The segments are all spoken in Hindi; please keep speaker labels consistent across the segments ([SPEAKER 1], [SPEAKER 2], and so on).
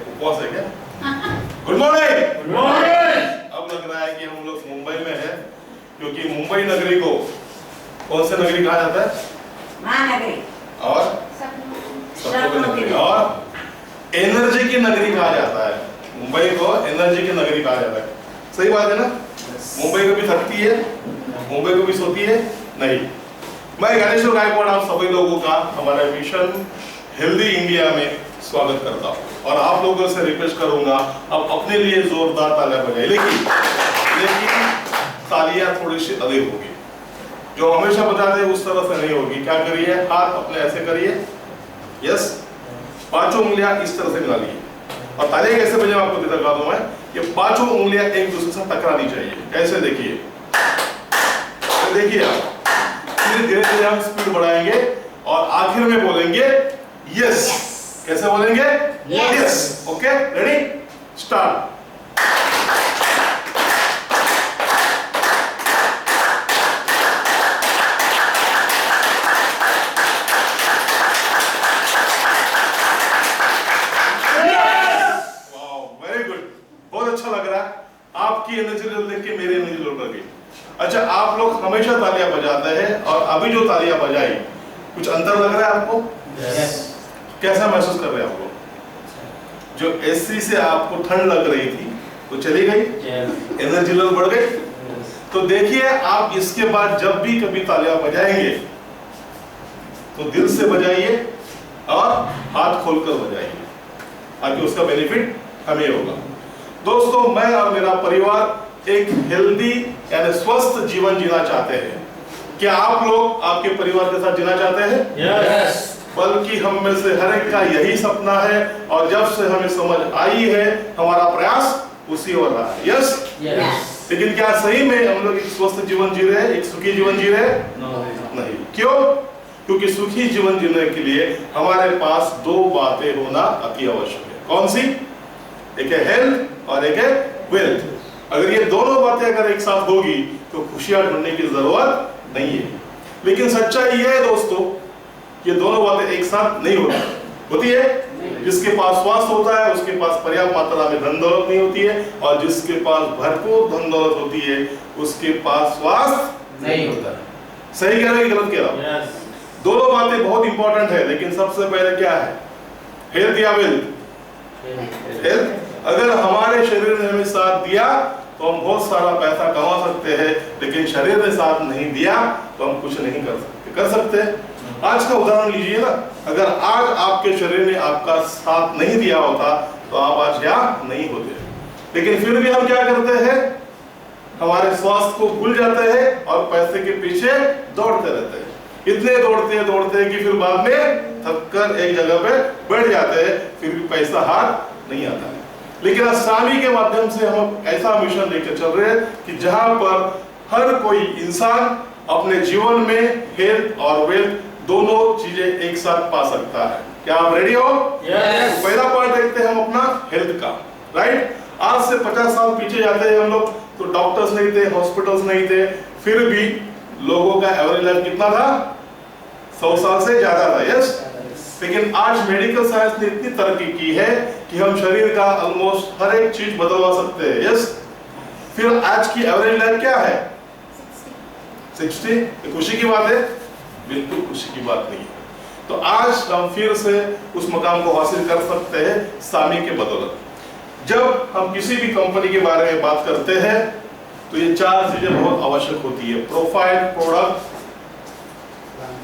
[SPEAKER 1] उपवास है क्या? Good morning. Good morning. अब लग रहा है कि हम लोग मुंबई में हैं, क्योंकि मुंबई नगरी को कौन सा नगरी कहा जाता है?
[SPEAKER 2] महानगरी
[SPEAKER 1] और
[SPEAKER 2] सपनों की
[SPEAKER 1] और एनर्जी की नगरी कहा जाता है। मुंबई को एनर्जी की नगरी कहा जाता है। सही बात है ना? मुंबई कभी थकती है? मुंबई कभी सोती है? नहीं। मैं गणेश्वर गायकवाड़ आप सभी लोगों का हमारे मिशन हेल्दी इंडिया में स्वागत करता हूँ और आप लोगों से रिक्वेस्ट करूंगा आप अपने लिए जोरदार तालियां बजाइए, लेकिन तालियां थोड़ी सी अधिक होगी। जो हमेशा बजाते हैं उस तरह से नहीं होगी। क्या करिए, हाथ अपने ऐसे करिए, यस, पांचों उंगलियां इस तरह से मिला लीजिए और तालियां कैसे बजाएं आपको दिखा दूं मैं। ये पांचों उंगलियां एक दूसरे से टकरानी चाहिए। कैसे? देखिए, देखिए आप धीरे धीरे हम स्पीड बढ़ाएंगे और आखिर में बोलेंगे यस। कैसे बोलेंगे? यस। Okay, ready, start. अच्छा लग रहा है आपकी एनर्जी लेवल देख के मेरी एनर्जी लेवल बढ़ गई। अच्छा, आप लोग हमेशा तालियां बजाते हैं और अभी जो तालियां बजाई कुछ अंतर लग रहा है आपको? yes. कैसा महसूस कर रहे हैं आप लोग? जो एसी से आपको ठंड लग रही थी वो चली गई, एनर्जी लेवल बढ़ गई। तो देखिए, आप इसके बाद जब भी कभी तालियां बजाएंगे तो दिल से बजाइए और हाथ खोलकर बजाइए, ताकि उसका बेनिफिट हमें होगा। दोस्तों, मैं और मेरा परिवार एक हेल्दी यानी स्वस्थ जीवन जीना चाहते हैं। क्या आप लोग आपके परिवार के साथ जीना चाहते हैं?
[SPEAKER 3] यस।
[SPEAKER 1] बल्कि हम में से हर एक का यही सपना है और जब से हमें समझ आई है हमारा प्रयास उसी ओर रहा है। यस? लेकिन क्या सही में हम लोग एक स्वस्थ जीवन जी रहे हैं, एक सुखी जीवन जी रहे हैं? नहीं। क्यों? क्योंकि सुखी जीवन जीने के लिए हमारे पास दो बातें होना अति आवश्यक है। कौन सी? एक है हेल्थ और एक है वेल्थ। अगर ये दोनों बातें अगर एक साथ होगी तो खुशियां ढूंढने की जरूरत नहीं है। लेकिन सच्चाई ये है दोस्तों, ये दोनों बातें एक साथ नहीं होती है। जिसके पास स्वास्थ्य होता है उसके पास पर्याप्त मात्रा में धन दौलत नहीं होती है, और जिसके पास भरपूर धन दौलत होती है उसके पास स्वास्थ्य नहीं होता है। सही कह रहे हैं, गलत कह रहा हूं? दोनों बातें बहुत इंपॉर्टेंट है, लेकिन सबसे पहले क्या है? हेल्थ या वेल्थ? हेल्थ। अगर हमारे शरीर ने हमें साथ दिया तो हम बहुत सारा पैसा कमा सकते हैं, लेकिन शरीर ने साथ नहीं दिया तो हम कुछ नहीं कर सकते। कर सकते हैं? आज का उदाहरण लीजिए ना, अगर आज आपके शरीर ने आपका साथ नहीं दिया होता तो आप आज यहाँ नहीं होते। लेकिन फिर भी हम क्या करते हैं? हमारे स्वास्थ्य को भूल जाते हैं और पैसे के पीछे दौड़ते रहते हैं। इतने दौड़ते हैं कि फिर बाद में थककर एक जगह पे बैठ जाते हैं, फिर भी पैसा हाथ नहीं आता है। लेकिन आज सामी के माध्यम से हम ऐसा मिशन लेकर चल रहे हैं कि जहां पर हर कोई इंसान अपने जीवन में हेल्थ और वेल्थ दोनों चीजें एक साथ पा सकता है। क्या आप रेडी हो?
[SPEAKER 3] यस।
[SPEAKER 1] तो पहला पार्ट देखते हैं हम अपना हेल्थ का, राइट। आज से 50 साल पीछे जाते हैं हम लोग तो डॉक्टर्स नहीं थे, हॉस्पिटल्स नहीं थे, फिर भी लोगों का एवरेज लाइफ कितना था? 100 साल से ज्यादा था। यस। लेकिन आज मेडिकल साइंस ने इतनी तरक्की की है कि हम शरीर का ऑलमोस्ट हर एक चीज बदलवा सकते हैं। यस। फिर आज की एवरेज लाइफ क्या है? 60। खुशी की बात है? बिल्कुल खुशी की बात नहीं है। तो आज हम फिर से उस मकाम को हासिल कर सकते हैं सामी के बदौलत। जब हम किसी भी कंपनी के बारे में बात करते हैं तो ये चार चीजें बहुत आवश्यक होती है: प्रोफाइल, प्रोडक्ट,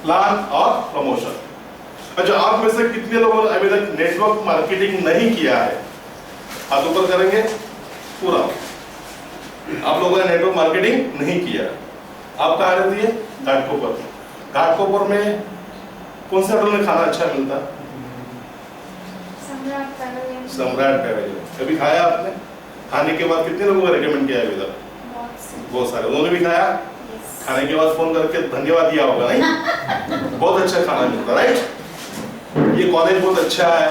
[SPEAKER 1] प्लान और प्रमोशन। अच्छा, आप में से कितने लोगों ने अभी तक नेटवर्क मार्केटिंग नहीं किया है? हाथ ऊपर करेंगे। पूरा आप लोगों ने नेटवर्क मार्केटिंग नहीं किया। आप कहाँ रहती है? घाटकोपर। घाटकोपर में कौन से होटल में खाना अच्छा मिलता है? सम्राट पैवेलियन। कभी खाया आपने? खाने के बाद कितने लोगों को रेकमेंड किया है अभी तक? बहुत सारे। उन्होंने भी खाया? खाने के बाद फोन करके धन्यवाद दिया होगा, नहीं? बहुत अच्छा खाना मिलता, राइट? ये कॉलेज बहुत अच्छा है,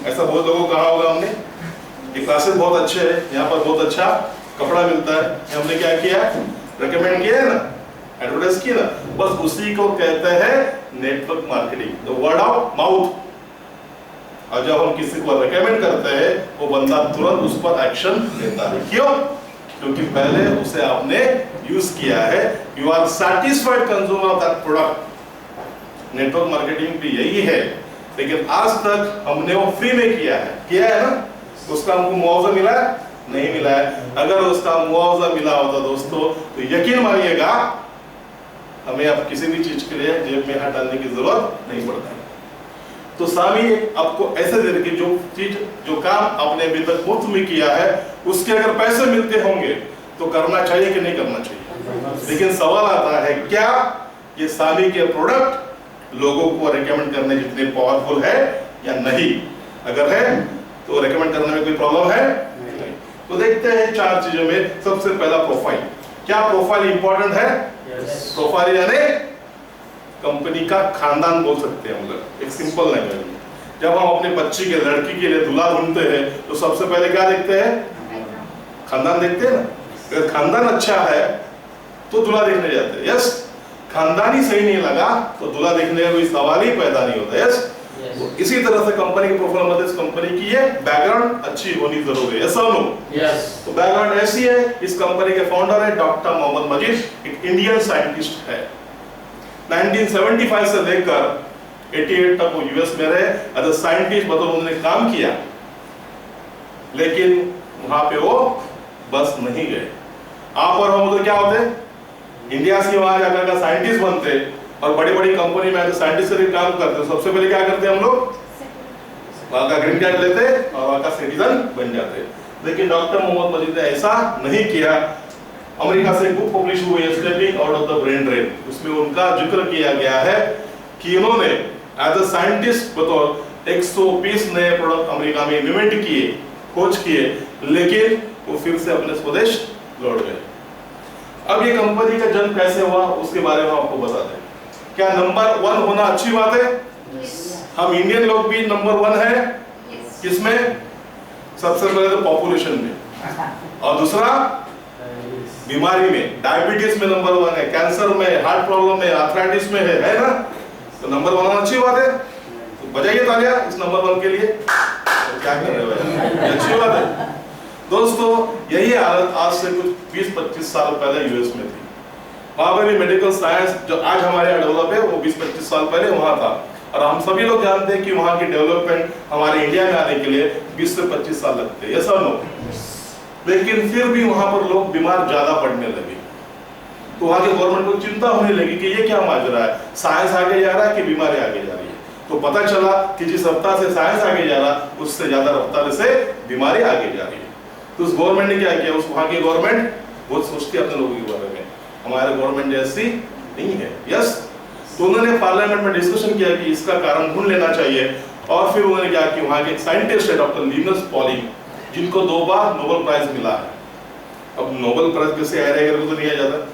[SPEAKER 1] ऐसा बहुत लोगों को कहा होगा हमने। ये क्लासेस बहुत अच्छे हैं, यहाँ पर बहुत अच्छा कपड़ा मिलता है। हमने क्या किया? रेकमेंड किया है ना, एडवर्टाइज किया ना, बस उसी को कहते हैं network marketing, the word of mouth. और जब हम किसी को रेकमेंड करते हैं वो बंदा तुरंत उस पर एक्शन लेता है। क्यों? क्योंकि पहले उसे आपने यूज किया है, you are satisfied consumer of that product. Network marketing भी यही है, लेकिन आज तक हमने वो फ्री में किया है ना? उसका हमको मुआवजा मिला है? नहीं मिला है। अगर उसका मुआवजा मिला होता दोस्तों तो यकीन मानिएगा हमें अब किसी भी चीज के लिए जेब में हाथ डालने की जरूरत नहीं पड़ता। तो स्वामी आपको ऐसे दे कि जो काम आपने अभी तक मुफ्त में किया है उसके अगर पैसे मिलते होंगे तो करना चाहिए कि नहीं करना चाहिए? लेकिन सवाल आता है क्या ये स्वामी के प्रोडक्ट लोगों को रेकमेंड करने जितने पावरफुल है या नहीं? अगर है तो रेकमेंड करने में कोई प्रॉब्लम है? नहीं। तो देखते हैं 4 चीजों में। सबसे पहला प्रोफाइल। क्या प्रोफाइल इंपॉर्टेंट है? प्रोफाइल यानी कंपनी का खानदान बोल सकते हैं हम लोग, एक सिंपल लैंग्वेज में। जब हम अपने बच्ची के लड़की के लिए दूल्हा ढूंढते हैं तो सबसे पहले क्या देखते हैं? खानदान देखते हैं ना। अगर खानदान अच्छा है तो दूल्हा देखने जाते हैं। यस, खानदान ही सही नहीं लगा तो दूल्हा देखने का कोई सवाल ही पैदा नहीं होता। यस, तो इसी तरह से कंपनी के प्रोफाइल में इस कंपनी की ये बैकग्राउंड अच्छी होनी जरूरी है। यस और नो? यस। तो बैकग्राउंड ऐसी है, इस कंपनी के फाउंडर है डॉक्टर मोहम्मद मजीद, एक इंडियन साइंटिस्ट है। 1975 से लेकर 88 तक वो यूएस में रहे एज अ साइंटिस्ट, मतलब उन्होंने काम किया, लेकिन वहां पे वो बस नहीं गए। आप और हम तो क्या होते? इंडिया से वहां जाकर का साइंटिस्ट बनते और बड़ी बड़ी कंपनी में साइंटिस्ट से काम करते। सबसे पहले क्या करते हम लोग? वहां का ग्रीन कार्ड लेते और वहां का सिटीजन बन जाते। लेकिन डॉक्टर मोहम्मद मजीद ने ऐसा नहीं किया। अमेरिका से बुक पब्लिश हुई है stepping out of the brain drain, उसमें उनका जिक्र किया गया है कि इन्होंने एज अ साइंटिस्ट बतौर 120 नए प्रोडक्ट अमेरिका में इन्वेंट किए, खोज किए, लेकिन वो फिर से अपने स्वदेश लौट गए। अब ये कंपनी का जन्म कैसे हुआ उसके बारे में आपको बता दें। क्या नंबर 1 होना अच्छी बात है? हम इंडियन लोग भी नंबर 1 है। किसमें? सबसे पहले तो पॉपुलेशन में, और दूसरा बीमारी में। डायबिटीज में नंबर 1 है, कैंसर में, हार्ट प्रॉब्लम में, आर्थराइटिस में है ना? तो नंबर 1 होना अच्छी बात है। तो बजाइए तालियां इस नंबर 1 के लिए। तो क्या कर रहे हो? अच्छी बात है दोस्तों। यही हालत आज से कुछ 20-25 साल पहले यूएस में थी। वहां पर भी मेडिकल साइंस जो आज हमारे यहाँ डेवलप है वो 20-25 साल पहले वहां था। और हम सभी लोग जानते हैं कि वहां की डेवलपमेंट हमारे इंडिया में आने के लिए 20 से 25 साल लगते हैं। यस और नो? लेकिन फिर भी वहां पर लोग बीमार ज्यादा पड़ने लगे। तो वहां के गवर्नमेंट को चिंता होने लगी कि ये क्या माजरा है, साइंस आगे जा रहा है कि बीमारी आगे जा रही है। तो पता चला कि जिस रफ्तार से साइंस आगे जा रहा उससे ज्यादा रफ्तार से बीमारी आगे जा रही है। तो उस गवर्नमेंट ने क्या किया? उस वहां की गवर्नमेंट बहुत सोचती है अपने लोगों के बारे में, हमारे गवर्नमेंट जैसी नहीं है। यस, तो उन्होंने पार्लियामेंट में डिस्कशन किया कि इसका कारण ढूंढ लेना चाहिए। और फिर उन्होंने क्या कि वहां के एक साइंटिस्ट है डॉक्टर लिनस पॉलिंग, जिनको 2 बार नोबेल प्राइज मिला है। अब नोबेल प्राइज कैसे आया रहेगा तो नहीं आ जाता,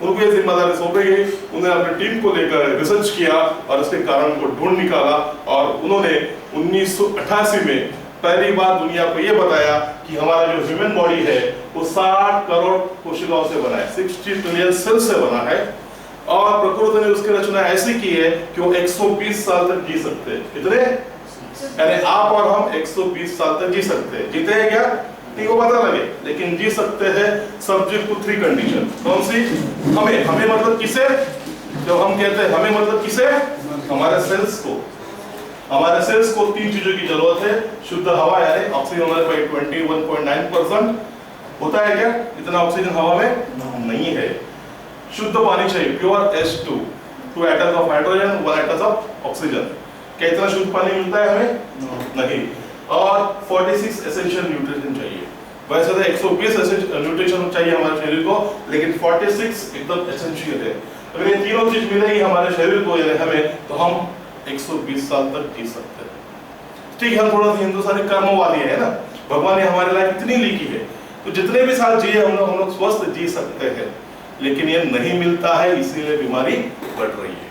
[SPEAKER 1] उनको ये जिम्मेदारी सौंपी गई। उन्होंने अपनी टीम को लेकर रिसर्च किया और उसके कारण को ढूंढ निकाला। और उन्होंने 1988 में पहली बार दुनिया को ये बताया कि हमारा जो ह्यूमन बॉडी है वो 60 करोड़ कोशिकाओं से बना है, 60 ट्रिलियन सेल से बना है। और प्रकृति ने उसकी रचना ऐसी की है कि वो 120 साल तक जी सकते हैं। कितने? यानी आप और हम 120 साल तक जी सकते हैं। जीते हैं क्या? नहीं, वो पता लगे, लेकिन जी सकते हैं सब्जेक्ट टू 3 कंडीशन। कौन सी? हमें मतलब किसे? जब हम कहते हैं हमें मतलब किसे? हमारे सेल्स को। हमारे सेल्स को 3 चीजों की जरूरत है। शुद्ध हवा यानी ऑक्सीजन हमारे पास 21.9% होता है क्या? इतना ऑक्सीजन हवा में नहीं है। शुद्ध पानी चाहिए, pure H2, 2 atoms of hydrogen, 1 atoms of oxygen. क्या इतना शुद्ध पानी मिलता है हमें? नहीं। और 46 एसेंशियल न्यूट्रिशन चाहिए। वैसे तो 120 न्यूट्रिशन चाहिए हमारे शरीर को, लेकिन 46 एकदम एसेंशियल है। अगर ये तीनों चीज मिलेगी हमारे शरीर को यानी हमें, तो हम 120 साल तक जी सकते हैं। ठीक है, हम थोड़ा सा हिंदुस्तानी कर्मवादी है ना, भगवान ने हमारे लाइफ इतनी लिखी है तो जितने भी साल जिए हम लोग स्वस्थ जी सकते हैं। लेकिन ये नहीं मिलता है, इसीलिए बीमारी बढ़ रही है।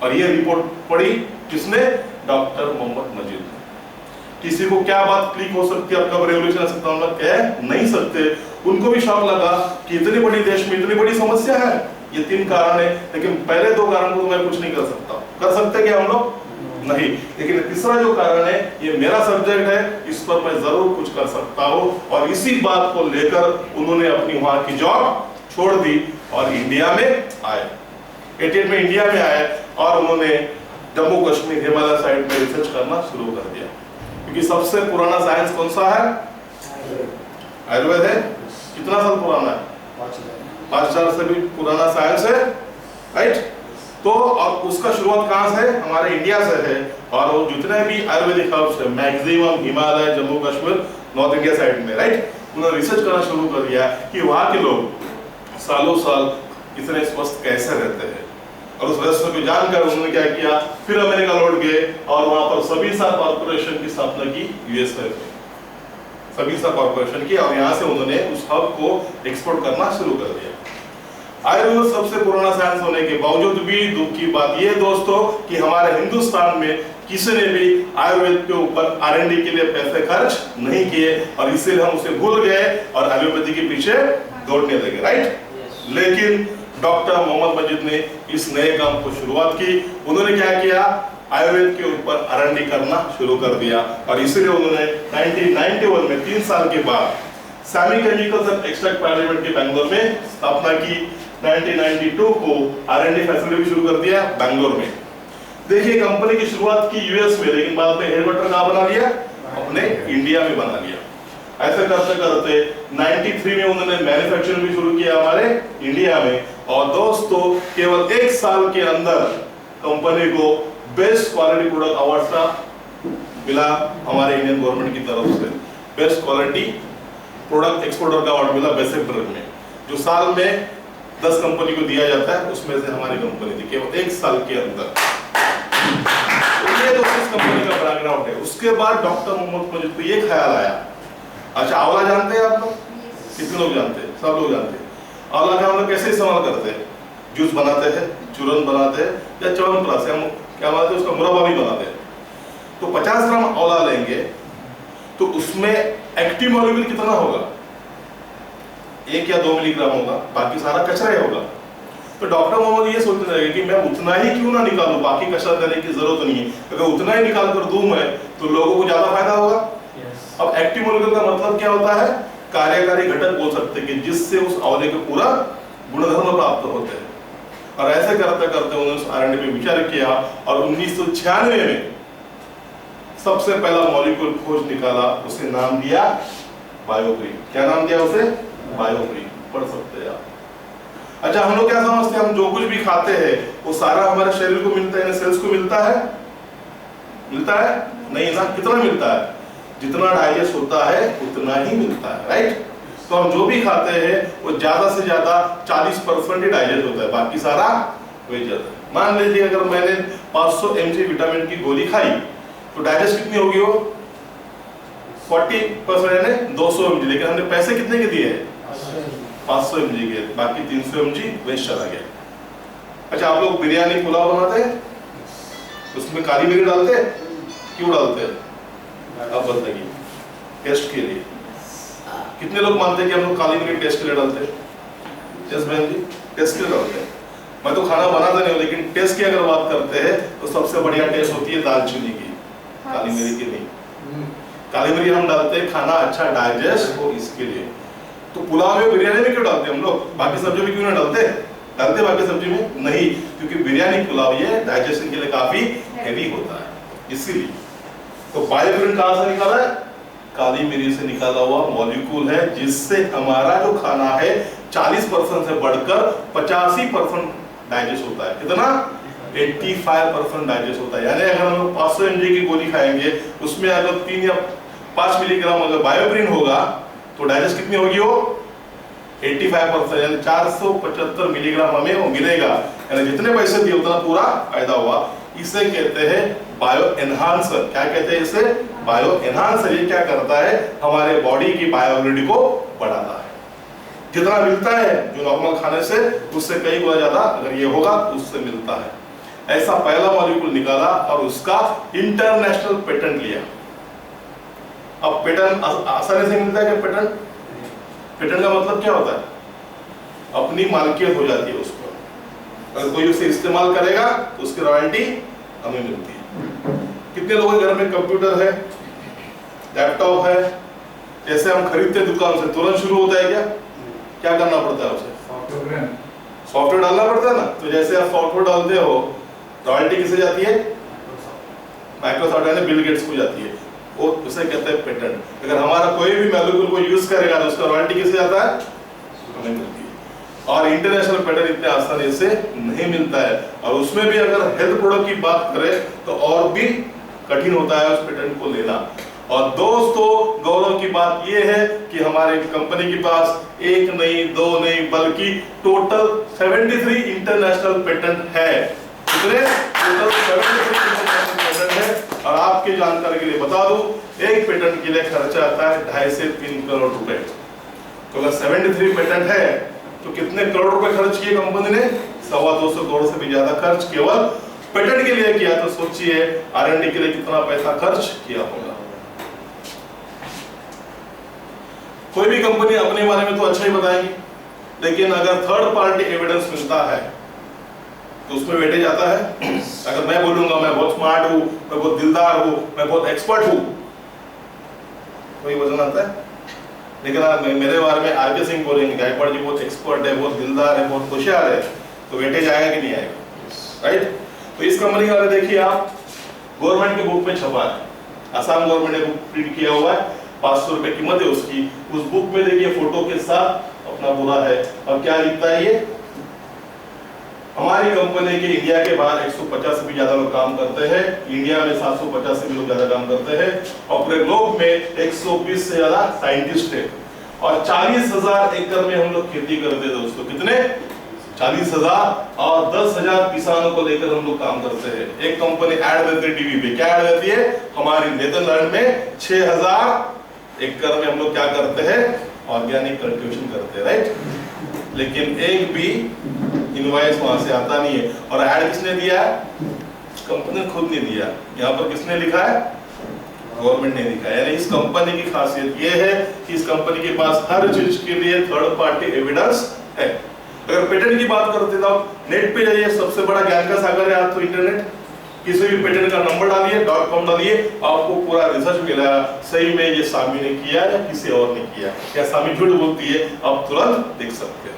[SPEAKER 1] और ये रिपोर्ट पढ़ी किसने? डॉक्टर मोहम्मद मजीद ने। किसी को क्या बात क्लिक हो सकती है, कब रेवोल्यूशन आ सकता है, हम लोग कह नहीं सकते। उनको भी शौक लगा कि इतनी बड़ी देश में इतनी बड़ी समस्या है। ये 3 कारण है, लेकिन पहले 2 कारण को मैं कुछ नहीं कर सकता। कर सकते क्या हम लोग? नहीं। लेकिन तीसरा जो कारण है, ये मेरा सब्जेक्ट है, इस पर मैं जरूर कुछ कर सकता हूँ। और इसी बात को लेकर उन्होंने अपनी वहां की जॉब छोड़ दी और इंडिया में आए। 88 में इंडिया में आए और उन्होंने जम्मू कश्मीर हिमालय साइड में रिसर्च करना शुरू कर दिया। क्योंकि सबसे पुराना साइंस कौन सा है? आयुर्वेद है। कितना साल पुराना है? 5000 से भी पुराना साइंस है, राइट। तो और उसका शुरुआत कहां से है? हमारे इंडिया से है। और वो जितने भी आयुर्वेदिक हर्ब्स है maximum Himalaya, Jammu Kashmir, north India side में, राइट। उन्होंने रिसर्च करना शुरू कर दिया कि वहां के लोग सालों साल इतने स्वस्थ कैसे रहते हैं। और उस रहस्य को जानकर उन्होंने क्या किया, फिर अमेरिका लौट गए और वहां पर सबीसा कॉर्पोरेशन की स्थापना की यूएस में, सबीसा कॉर्पोरेशन की। और यहाँ से उन्होंने उस हब को एक्सपोर्ट करना शुरू कर दिया। आयुर्वेद सबसे पुराना साइंस होने के बावजूद भी दुख की बात यह दोस्तों कि हमारे हिंदुस्तान में किसी ने भी आयुर्वेद के ऊपर R&D के लिए पैसे खर्च नहीं किए और इसीलिए हम उसे भूल गए और एलोपैथी के पीछे दौड़ने लगे, राइट। लेकिन डॉक्टर मोहम्मद मजीद ने इस नए काम को शुरुआत की। उन्होंने क्या किया, आयुर्वेद के ऊपर R&D करना शुरू कर दिया और इसीलिए उन्होंने 1991 में 3 साल के बाद Sami chemicals and extract private limited की बैंगलोर में स्थापना की। 1992 को R&D फैसिलिटी शुरू कर दिया बैंगलोर में। देखिए कंपनी की शुरुआत की यूएस में, लेकिन बाद में हेडक्वार्टर कहां बना लिया? अपने इंडिया में बना लिया। ऐसे करते करते 93 में उन्होंने मैन्युफैक्चरिंग भी शुरू किया हमारे इंडिया में। और दोस्तों केवल 1 साल के अंदर कंपनी को बेस्ट क्वालिटी प्रोडक्ट अवार्ड मिला हमारे इंडियन गवर्नमेंट की तरफ से। बेस्ट क्वालिटी प्रोडक्ट एक्सपोर्टर का अवार्ड मिला बेसिक ड्रग में, जो साल में 10 कंपनी को दिया जाता है, उसमें से हमारी कंपनी थी केवल 1 साल के अंदर। तो ये तो इस कंपनी का बैकग्राउंड है। उसके बाद डॉक्टर मोहम्मद मजीद को ये ख्याल आया, अच्छा आंवला जानते हैं आप लोग? कितने लोग जानते हैं? सब लोग जानते हैं। आंवला का हम लोग कैसे इस्तेमाल करते हैं? जूस बनाते हैं, चूरन बनाते हैं या च्यवनप्राश से हम क्या बनाते हैं, उसका मुरब्बा भी बनाते हैं। तो 50 ग्राम आंवला लेंगे तो उसमें एक्टिव मॉलिक्यूल कितना होगा? 1 या 2 मिलीग्राम होगा, बाकी सारा कचरा ही होगा। तो डॉक्टर मोहम्मद ये सोचने लगे कि मैं उतना ही क्यों ना निकालूं, बाकी कचरा देने की जरूरत नहीं है। अगर उतना ही निकाल कर दूं मैं तो लोगों को ज्यादा फायदा होगा। अब एक्टिव मॉलिक्यूल का मतलब क्या होता है? कार्यकारी घटक बोल सकते हैं कि जिससे उस आंवले के पूरा गुणधर्म प्राप्त होते हैं। और ऐसे करते करते उन्होंने R&D पे विचार किया और 1996 में सबसे पहला मॉलिक्यूल खोज निकाला, उसे नाम दिया बायोप्रीन। क्या नाम दिया उसे? बायोप्रीन। पढ़ सकते हैं आप। अच्छा हम लोग क्या समझते हैं, हम जो कुछ भी खाते हैं वो सारा हमारे शरीर को मिलता है, सेल्स को मिलता है? मिलता है? नहीं ना। कितना मिलता है? जितना डाइजेस्ट होता है उतना ही मिलता है, राइट। तो हम जो भी खाते हैं वो ज्यादा से ज्यादा 40% ही डाइजेस्ट होता है, बाकी सारा वेस्ट जाता है। मान लीजिए अगर मैंने 500 mg विटामिन की गोली खाई तो डाइजेस्ट कितनी होगी? वो 40% यानी 200 mg। लेकिन हमने पैसे कितने के दिए? 500 mg के, बाकी 300 mg वेस्ट चला गया। अच्छा आप लोग बिरयानी पुलाव बनाते हैं, उसमें काली मिर्च डालते हैं? क्यों डालते हैं? आप बताइए। टेस्ट के लिए। कितने लोग मानते हैं कि हम लोग काली मिर्च टेस्ट के लिए डालते हैं? यस बहन जी, टेस्ट के लिए डालते हैं। मैं तो खाना बनाता नहीं हूँ, लेकिन टेस्ट की अगर बात करते हैं तो सबसे बढ़िया टेस्ट होती है दालचीनी की, काली मिर्च की नहीं। काली मिर्च हम डालते हैं खाना अच्छा डाइजेस्ट हो इसके लिए। तो पुलाव में बिरयानी में क्यों डालते हैं हम लोग? बाकी सब्जी में क्यों नहीं डालते? डालते बाकी सब्जी में नहीं, क्योंकि बिरयानी पुलाव ये डाइजेशन के लिए काफी हेवी होता है, इसीलिए। तो बायोप्रीन कहां से निकाला है? काली मिर्च से निकाला हुआ मॉलिक्यूल है, जिससे हमारा जो खाना है 40% से बढ़कर 85% डाइजेस्ट होता है। कितना? 85% डाइजेस्ट होता है। यानी अगर हम 500 mg की गोली खाएंगे उसमें अगर 3 या 5 मिलीग्राम अगर बायोप्रीन होगा तो डाइजेस्ट कितनी होगी? वो 85%, यानी 475 मिलीग्राम हमें वो मिलेगा। यानी जितने पैसे दिए उतना पूरा फायदा हुआ। इसे कहते हैं बायो एनहांसर। क्या कहते हैं इसे? Bio enhancer. ये क्या करता है? हमारे बॉडी की बायोएबिलिटी को बढ़ाता है। जितना मिलता है जो नॉर्मल खाने से उससे कई गुना ज्यादा अगर ये होगा उससे मिलता है। ऐसा पहला मॉलिक्यूल निकाला और उसका इंटरनेशनल पेटेंट लिया। अब पेटेंट आसानी से मिलता है क्या? पेटेंट का मतलब क्या होता है? अपनी मालकियत हो जाती है उस पर। अगर कोई उसे इस्तेमाल करेगा तो उसकी रॉयल्टी हमें मिलती है। कितने लोगों के घर में कंप्यूटर है, लैपटॉप है? जैसे हम खरीदते दुकान से तुरंत शुरू होता है क्या करना पड़ता है उसे? सॉफ्टवेयर डालना पड़ता है ना। तो जैसे आप सॉफ्टवेयर डालते हो, रॉयल्टी किसे जाती है? माइक्रोसॉफ्ट यानी बिल गेट्स को जाती है। वो उसे कहते हैं पेटेंट। अगर हमारा कोई भी मॉलिक्यूल को यूज करेगा तो उसका रॉयल्टी किसे जाता है? हमें मिलती है। और इंटरनेशनल पेटेंट इतने आसानी से नहीं मिलता है। और उसमें भी अगर हेल्थ प्रोडक्ट की बात करें तो और भी कठिन होता है उस पेटेंट को लेना। और दोस्तों, गौरव की बात यह है कि हमारे कंपनी के पास एक नहीं, दो नहीं, बल्कि टोटल 73 इंटरनेशनल पेटेंट है। कितने? टोटल 73 इंटरनेशनल पेटेंट है। और आपके जानकारी के लिए बता दूं, एक पेटेंट के लिए खर्चा आता है 2.5 से 3 करोड़ रुपए। तो अगर 73 पेटेंट है तो कितने करोड़ रुपए खर्च किए कंपनी ने? 250 करोड़ से भी ज्यादा खर्च केवल पेटेंट के लिए किया। तो सोचिए R&D के लिए कितना पैसा खर्च किया होगा। कोई भी कंपनी अपने बारे में तो अच्छा ही बताएगी, लेकिन अगर थर्ड पार्टी एविडेंस मिलता है तो उसमें वेटेज आता है। अगर मैं बोलूंगा मैं बहुत स्मार्ट हूं, मैं बहुत दिलदार हूं, मैं बहुत एक्सपर्ट हूं, कोई वजन आता है। लेकिन आप मेरे बारे में आरके सिंह बोलेंगे गायकवाड़ जी बहुत एक्सपर्ट है, बहुत दिलदार है, बहुत होशियार है, तो वेटेज आएगा कि नहीं आएगा? राइट। तो इस कंपनी के बारे में देखिए आप, गवर्नमेंट की बुक में छपा है, आसाम गवर्नमेंट ने बुक प्रिंट किया हुआ है, 500 रुपए कीमत है उसकी। उस बुक में देखिए फोटो के साथ अपना पूरा है। और क्या लिखता है ये? हमारी कंपनी के इंडिया के बाहर 150 से भी ज्यादा लोग काम करते हैं, इंडिया में 750 से भी लोग ज्यादा काम करते हैं, और पूरे ग्लोब में 120 से ज्यादा साइंटिस्ट है, और 40,000 एकड़ में हम लोग खेती करते हैं दोस्तों। कितने? 40,000। और 10,000 किसानों को लेकर हम लोग काम करते हैं। एक कंपनी ऐड देती है टीवी पे, क्या ऐड देती है? हमारी नेदरलैंड में 6,000 एकड़ में हम लोग क्या करते हैं? ऑर्गेनिक कल्टीवेशन करते हैं, राइट। लेकिन एक भी इनवॉइस वहां से आता नहीं है। और ऐड किसने दिया है? कंपनी ने खुद नहीं दिया। यहाँ पर किसने लिखा है? गवर्नमेंट ने लिखा है। यानी इस कंपनी की खासियत ये है कि इस कंपनी के पास हर चीज के लिए थर्ड पार्टी एविडेंस है। अगर पेटेंट की बात करते तो नेट पे जाइए, सबसे बड़ा ज्ञान का सागर है आज तो इंटरनेट। किसी भी पेटेंट का नंबर डालिए, .com डालिए, आपको पूरा रिसर्च मिलेगा सही में ये सामी ने किया या किसी और ने किया, या सामी झूठ बोलती है, आप तुरंत देख सकते हैं।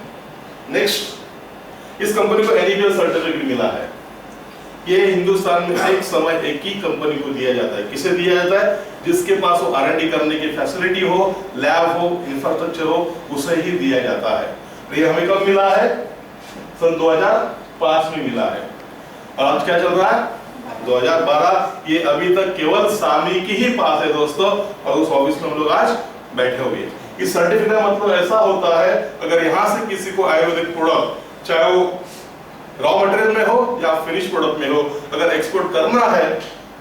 [SPEAKER 1] नेक्स्ट, इस कंपनी को एनएबीएल सर्टिफिकेट मिला है। ये हिंदुस्तान में एक समय एक ही कंपनी को दिया जाता है। किसे दिया जाता है? जिसके पास वो R&D करने की फैसिलिटी हो, लैब हो, इंफ्रास्ट्रक्चर हो, उसे ही दिया जाता है। तो ये हमें कब मिला है? सन 2005 में मिला है। और आज क्या चल रहा है? 2012। ये अभी तक केवल सामी की ही पास है दोस्तों, और उस ऑफिस में हम लोग आज बैठे हुए हैं। इस सर्टिफिकेट का मतलब ऐसा होता है, अगर यहाँ से किसी को आयुर्वेदिक प्रोडक्ट, चाहे वो रॉ मटेरियल में हो या फिनिश प्रोडक्ट में हो, अगर एक्सपोर्ट करना है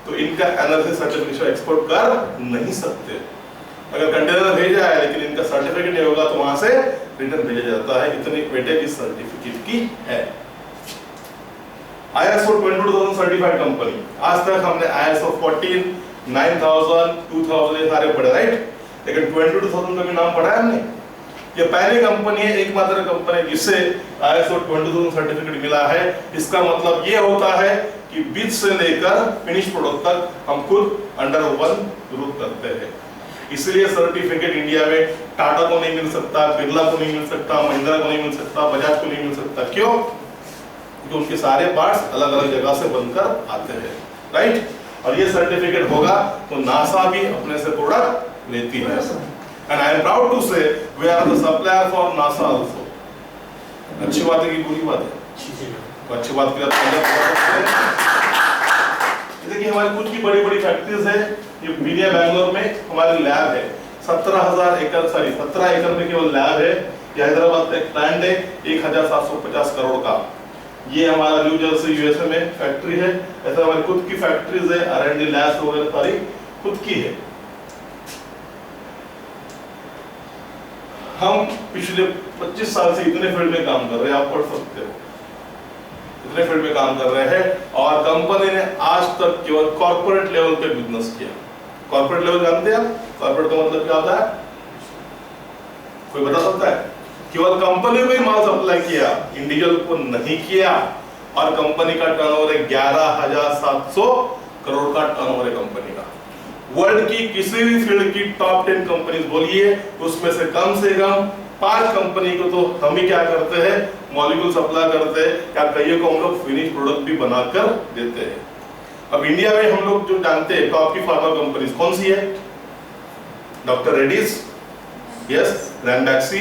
[SPEAKER 1] तो इनका एनर्जी सर्टिफिकेट एक्सपोर्ट कर नहीं सकते। अगर कंटेनर भेजा है लेकिन इनका सर्टिफिकेट नहीं होगा तो वहां से रिटर्न भेजा जाता है। इतनी वेटेज इस सर्टिफिकेट की है। ISO 22000 certified company. आज तक हमने ISO 14, 9000, 2000 ये सारे पढ़े, राइट। लेकिन 22000 का भी नाम पढ़ा है हमने। ये पहली कंपनी है, एकमात्र कंपनी जिसे ISO 22000 सर्टिफिकेट मिला है। इसका मतलब ये होता है कि बीज से लेकर फिनिश प्रोडक्ट तक हम खुद अंडर वन ग्रुप करते हैं। इसलिए सर्टिफिकेट इंडिया में टाटा को नहीं मिल सकता, बिरला को नहीं मिल सकता, महिंद्रा को नहीं मिल सकता, बजाज को नहीं मिल सकता। क्यों? क्योंकि उनके सारे पार्ट्स अलग अलग जगह से बनकर आते हैं, राइट। और ये सर्टिफिकेट होगा तो नासा भी अपने से प्रोडक्ट लेती है। And I am proud to say we are the supplier for NASA also. अच्छी बात है कि बुरी बात है? तो अच्छी बात की देखिए हमारी खुद की बड़ी बड़ी फैक्ट्रीज है। ये मीडिया बैंगलोर में हमारी लैब है। 17 एकड़ में केवल लैब है। ये हैदराबाद का एक प्लांट है 1750 करोड़ का। ये हमारा न्यू जर्सी यूएसए में फैक्ट्री है। ऐसा हमारी खुद की फैक्ट्रीज है, R&D लैब्स वगैरह सारी खुद की है। हम पिछले 25 साल से इतने फील्ड में काम कर रहे हैं, आप पढ़ सकते हो, इतने फील्ड में काम कर रहे हैं। और कंपनी ने आज तक केवल कॉर्पोरेट लेवल पे बिजनेस किया। कॉर्पोरेट लेवल जानते हैं आप? कॉर्पोरेट का मतलब क्या होता है? कोई बता सकता है? केवल कंपनी को ही माल सप्लाई किया, इंडिविजुअल को नहीं किया। और कंपनी का टर्नओवर 11,700 करोड़ का टर्नओवर है कंपनी का। वर्ल्ड की किसी भी फील्ड की टॉप 10 कंपनीज बोलिए, उसमें से कम 5 कंपनी को तो हम ही क्या करते हैं, मॉलिक्यूल सप्लाई करते हैं, या कईयों को हम लोग फिनिश प्रोडक्ट भी बनाकर देते हैं। अब इंडिया में हम लोग जो जानते हैं टॉप की फार्मा कंपनीज कौन सी है? Doctor Reddy's, yes, Ranbaxy,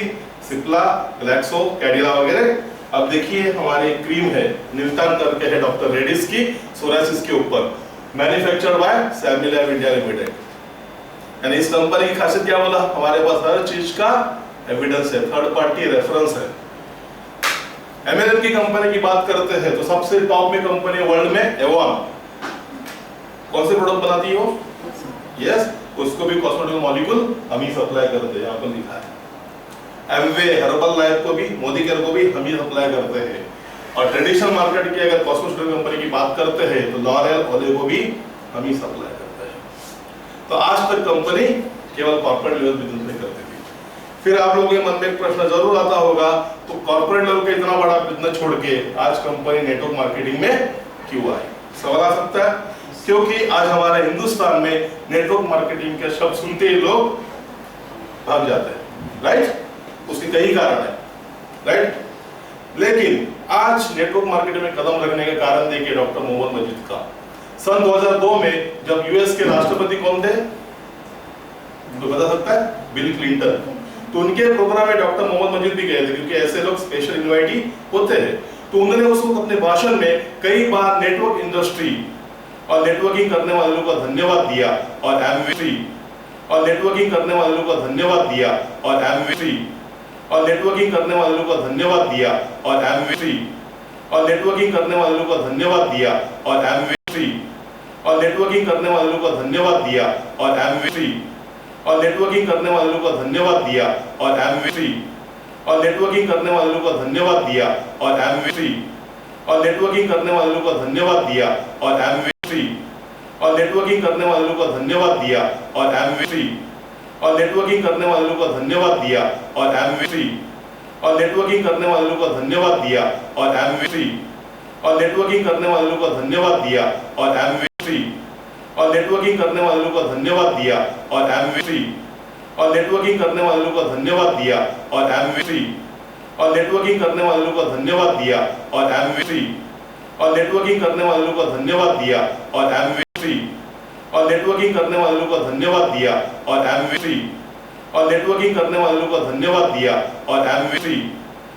[SPEAKER 1] Cipla, Glaxo, Cadila वगैरह। अब देखिए हमारी क्रीम है, निल्टन करके है डॉक्टर रेड्डीज की, सोरासिस के ऊपर, मैन्युफैक्चर्ड बाय सैम्युलैब इंडिया लिमिटेड। यानी इस कंपनी की खासियत क्या बोला, हमारे पास हर चीज का एविडेंस है, थर्ड पार्टी रेफरेंस है। एमएनएम की कंपनी की बात करते हैं तो सबसे टॉप में कंपनी वर्ल्ड में एवॉन, कौन से प्रोडक्ट बनाती है वो? यस, उसको भी कॉस्मेटिक मॉलिक्यूल हम ही सप्लाई करते हैं, यहाँ पर लिखा है। एमवे हर्बल लाइफ को भी, मोदी केयर को भी हम ही सप्लाई करते हैं। और ट्रेडिशनल मार्केट की अगर कॉस्मेटिक कंपनी की बात करते हैं तो लॉरेल, ओले को भी हम ही सप्लाई करते हैं। तो आज तक कंपनी केवल कॉर्पोरेट लेवल बिजनेस में करती थी। फिर आप लोगों के मन में एक प्रश्न जरूर आता होगा, तो कॉर्पोरेट लेवल का इतना बड़ा बिजनेस छोड़ के आज कंपनी नेटवर्क मार्केटिंग में क्यों आई? सवाल आ सकता है, क्योंकि आज हमारे हिंदुस्तान में नेटवर्क मार्केटिंग के शब्द सुनते ही लोग भाग जाते हैं, राइट? उसके कई कारण है, राइट? लेकिन आज नेटवर्क मार्केटिंग में कदम रखने का कारण देखिए डॉक्टर मोहम्मद मजीद का। सन 2002 में जब यूएस के राष्ट्रपति कौन थे, तो बता सकता है? Bill Clinton. तो उनके प्रोग्राम में डॉक्टर मोहम्मद मजीद भी गए थे, क्योंकि ऐसे लोग स्पेशल इनवाइटी होते हैं। तो उन्होंने उस वक्त अपने भाषण में कई बार नेटवर्क इंडस्ट्री और नेटवर्किंग करने वाले लोगों का धन्यवाद दिया, और एमवी और नेटवर्किंग करने वाले लोगों का धन्यवाद दिया, और एमवी और नेटवर्किंग करने वाले लोगों का धन्यवाद दिया, और एमवी और नेटवर्किंग करने वाले लोगों का धन्यवाद दिया, और एमवी और नेटवर्किंग करने वाले लोगों का धन्यवाद दिया, और एमवी और नेटवर्किंग करने वाले लोगों का धन्यवाद दिया, और एमवी और नेटवर्किंग करने वाले लोगों का धन्यवाद दिया, और एमवी और नेटवर्किंग करने वाले लोगों का धन्यवाद दिया, और एमवी और नेटवर्किंग करने वाले लोगों का धन्यवाद दिया, और एमवी और नेटवर्किंग करने वाले लोगों का धन्यवाद दिया, और एमवी और नेटवर्किंग करने वाले लोगों का धन्यवाद दिया, और एमवी और नेटवर्किंग करने वाले लोगों का धन्यवाद दिया, और एमवी और नेटवर्किंग करने वाले लोगों का धन्यवाद दिया, और एमवी और नेटवर्किंग करने वाले लोगों का धन्यवाद दिया, और एमवी और नेटवर्किंग करने वाले लोगों का धन्यवाद दिया, और एमवी और नेटवर्किंग करने वाले लोगों का धन्यवाद दिया, और एमवी और नेटवर्किंग करने वाले लोगों का धन्यवाद दिया, और एमवी और नेटवर्किंग करने वाले लोगों का धन्यवाद दिया, और एमवी और नेटवर्किंग करने वाले लोगों का धन्यवाद दिया, और एमवी और नेटवर्किंग करने वाले लोगों का धन्यवाद दिया, और एमवी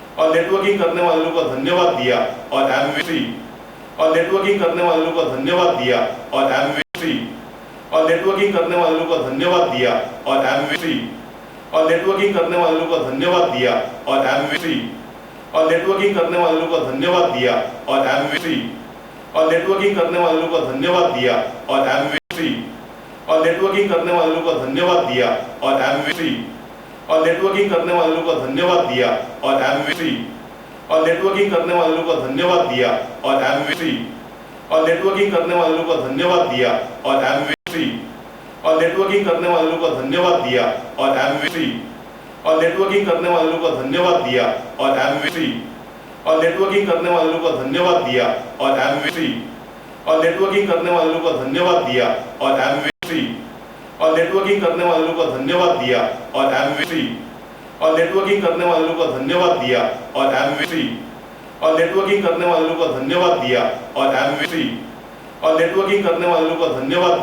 [SPEAKER 1] और नेटवर्किंग करने वाले लोगों का धन्यवाद दिया, और एमवी और नेटवर्किंग करने वाले लोगों का धन्यवाद दिया, और एमवी और नेटवर्किंग करने वाले लोगों का धन्यवाद दिया, और एमवी और नेटवर्किंग करने वाले लोगों का धन्यवाद दिया, और एमवी और नेटवर्किंग करने वाले लोगों का धन्यवाद दिया, और एमवी और नेटवर्किंग करने वाले लोगों का धन्यवाद दिया, और एमवी और नेटवर्किंग करने वाले लोगों का धन्यवाद दिया, और एमवी और नेटवर्किंग करने वाले लोगों का धन्यवाद दिया, और एमवी और नेटवर्किंग करने वाले लोगों का धन्यवाद दिया, और एमवी और नेटवर्किंग करने वाले लोगों का धन्यवाद दिया, और एमवी और नेटवर्किंग करने वाले लोगों का धन्यवाद दिया, और एमवी और नेटवर्किंग करने वाले लोगों का धन्यवाद दिया, और एमवी और नेटवर्किंग करने वाले लोगों का धन्यवाद दिया, और एमवी और नेटवर्किंग करने वाले लोगों का धन्यवाद दिया, और एमवी और नेटवर्किंग करने वाले लोगों का धन्यवाद दिया,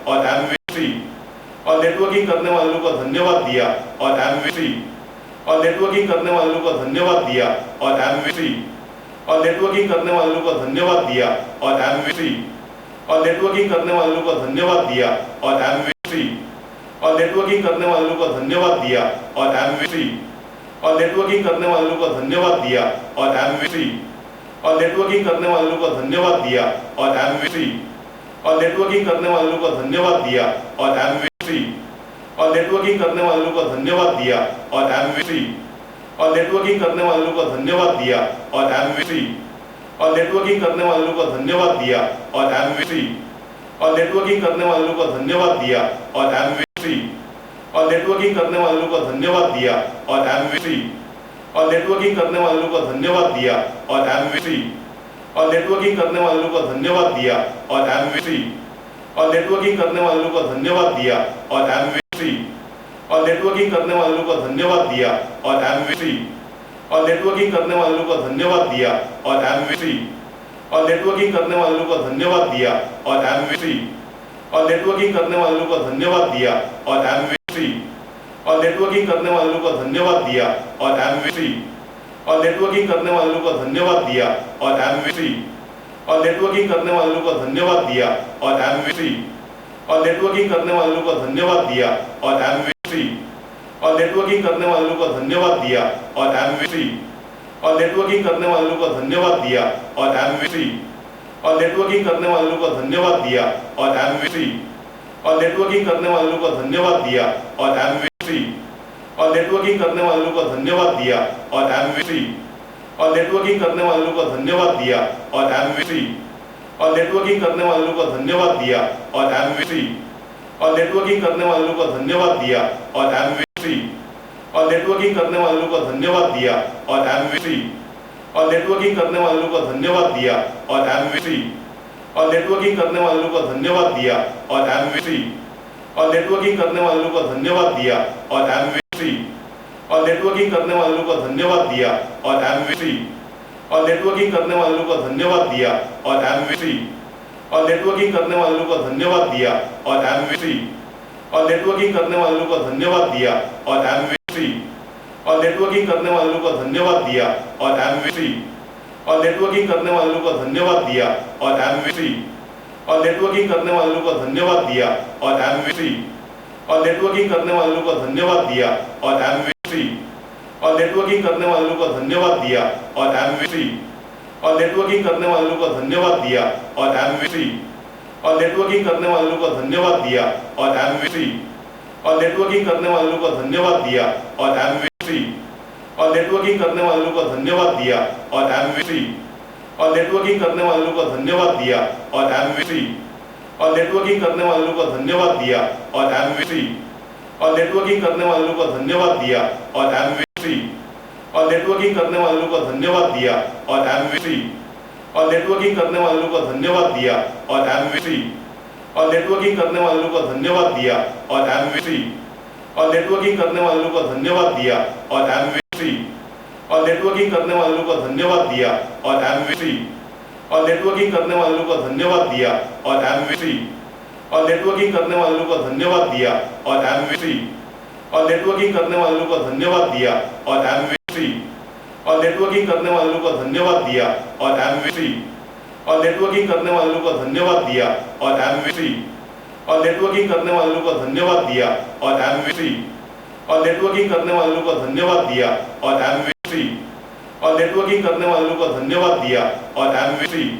[SPEAKER 1] और एमवी और नेटवर्किंग करने वाले लोगों का धन्यवाद दिया, और एमवी और नेटवर्किंग करने वाले लोगों का धन्यवाद दिया, और एमवी और नेटवर्किंग करने वाले लोगों का धन्यवाद दिया, और एमवी और नेटवर्किंग करने वाले लोगों का धन्यवाद दिया, और एमवी और नेटवर्किंग करने वाले लोगों का धन्यवाद दिया, और एमवी और नेटवर्किंग करने वाले लोगों का धन्यवाद दिया, और एमवी और नेटवर्किंग करने वाले लोगों का धन्यवाद दिया, और एमवी और नेटवर्किंग करने वाले लोगों का धन्यवाद दिया, और एमवी और नेटवर्किंग करने वाले लोगों का धन्यवाद दिया, और एमवी और नेटवर्किंग करने वाले लोगों का धन्यवाद दिया, और एमवी और नेटवर्किंग करने वाले लोगों का धन्यवाद दिया, और एमवी और नेटवर्किंग करने वाले लोगों का धन्यवाद दिया, और एमवी और नेटवर्किंग करने वाले लोगों का धन्यवाद दिया, और एमवी और नेटवर्किंग करने वाले लोगों का धन्यवाद दिया, और एमवी और नेटवर्किंग करने वाले लोगों का धन्यवाद दिया, और एमवी और नेटवर्किंग करने वाले लोगों का धन्यवाद दिया, और एमवी और नेटवर्किंग करने वालों को धन्यवाद दिया और एमवीसी और नेटवर्किंग करने वालों को धन्यवाद दिया और एमवीसी और नेटवर्किंग करने वालों को धन्यवाद दिया और एमवीसी और नेटवर्किंग करने वालों को धन्यवाद दिया और एमवीसी और नेटवर्किंग करने वालों को धन्यवाद दिया और एमवीसी और नेटवर्किंग करने वालों को धन्यवाद दिया और एमवीसी और नेटवर्किंग करने वालों को धन्यवाद दिया और एमवीसी और नेटवर्किंग करने वालों को धन्यवाद दिया और एमवीसी और नेटवर्किंग करने वालों को धन्यवाद दिया और एमवीसी और नेटवर्किंग करने वालों को धन्यवाद दिया और एमवीसी और नेटवर्किंग करने वालों को धन्यवाद दिया और एमवीसी और नेटवर्किंग करने वालों को धन्यवाद दिया और एमवीसी और नेटवर्किंग करने वालों को धन्यवाद दिया और एमवीसी और नेटवर्किंग करने वालों को धन्यवाद दिया और एमवीसी और नेटवर्किंग करने वालों को धन्यवाद दिया और एमवीसी और नेटवर्किंग करने वालों को धन्यवाद दिया और एमवीसी और नेटवर्किंग करने वालों को धन्यवाद दिया और एमवीसी और नेटवर्किंग करने वालों को धन्यवाद दिया और एमवीसी और नेटवर्किंग करने वालों को धन्यवाद दिया और एमवीसी और नेटवर्किंग करने वालों को धन्यवाद दिया और एमवीसी और नेटवर्किंग करने वालों को धन्यवाद दिया और एमवीसी और नेटवर्किंग करने वालों को धन्यवाद दिया और एमवीसी और नेटवर्किंग करने वालों को धन्यवाद दिया और एमवीसी और नेटवर्किंग करने वालों को धन्यवाद दिया और एमवीसी और नेटवर्किंग करने वालों को धन्यवाद दिया और एमवीसी और नेटवर्किंग करने वालों को धन्यवाद दिया और एमवीसी और नेटवर्किंग करने वालों को धन्यवाद दिया और एमवीसी और नेटवर्किंग करने वालों को धन्यवाद दिया और एमवीसी और नेटवर्किंग करने वालों को धन्यवाद दिया और एमवीसी और नेटवर्किंग करने वालों को धन्यवाद दिया और एमवीसी और नेटवर्किंग करने वालों को धन्यवाद दिया और एमवीसी और नेटवर्किंग करने वालों को धन्यवाद दिया और एमवीसी और नेटवर्किंग करने वालों को धन्यवाद दिया और एमवीसी और नेटवर्किंग करने वालों को धन्यवाद दिया और एमवीसी और नेटवर्किंग करने वालों को धन्यवाद दिया और एमवीसी और नेटवर्किंग करने वालों को धन्यवाद दिया और एमवीसी और नेटवर्किंग करने वालों को धन्यवाद दिया और एमवीसी और नेटवर्किंग करने वालों को धन्यवाद दिया और एमवीसी और नेटवर्किंग करने वालों को धन्यवाद दिया और एमवीसी और नेटवर्किंग करने वालों को धन्यवाद दिया और एमवीसी और नेटवर्किंग करने वालों को धन्यवाद दिया और एमवीसी और नेटवर्किंग करने वालों को धन्यवाद दिया और एमवीसी और नेटवर्किंग करने वालों को धन्यवाद दिया और एमवीसी और नेटवर्किंग करने वालों को धन्यवाद दिया और एमवीसी और नेटवर्किंग करने वालों को धन्यवाद दिया और एमवीसी और नेटवर्किंग करने वालों को धन्यवाद दिया और एमवीसी और नेटवर्किंग करने वालों को धन्यवाद दिया और एमवीसी और नेटवर्किंग करने वालों को धन्यवाद दिया और एमवीसी और नेटवर्किंग करने वालों को धन्यवाद दिया और एमवीसी और नेटवर्किंग करने वालों को धन्यवाद दिया और एमवीसी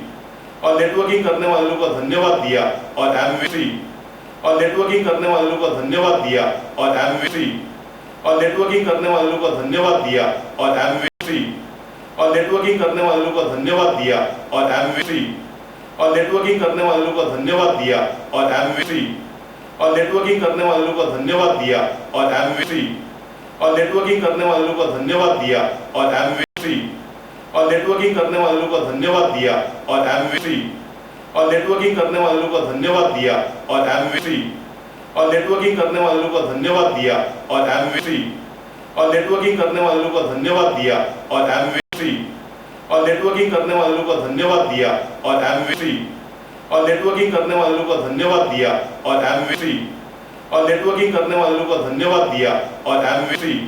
[SPEAKER 1] और नेटवर्किंग करने वालों को धन्यवाद दिया और एमवीसी और नेटवर्किंग करने वालों को धन्यवाद दिया और एमवीसी और नेटवर्किंग करने वालों को धन्यवाद दिया और एमवीसी और नेटवर्किंग करने वालों को धन्यवाद दिया और एमवीसी और नेटवर्किंग करने वालों को धन्यवाद दिया और एमवीसी और नेटवर्किंग करने वालों को धन्यवाद दिया और एमवीसी और नेटवर्किंग करने वालों को धन्यवाद दिया और एमवीसी और नेटवर्किंग करने वालों को धन्यवाद दिया और एमवीसी और नेटवर्किंग करने वालों को धन्यवाद दिया और एमवीसी और नेटवर्किंग करने वालों को धन्यवाद दिया और एमवीसी और नेटवर्किंग करने वालों को धन्यवाद दिया और एमवीसी और नेटवर्किंग करने वालों को धन्यवाद दिया और एमवीसी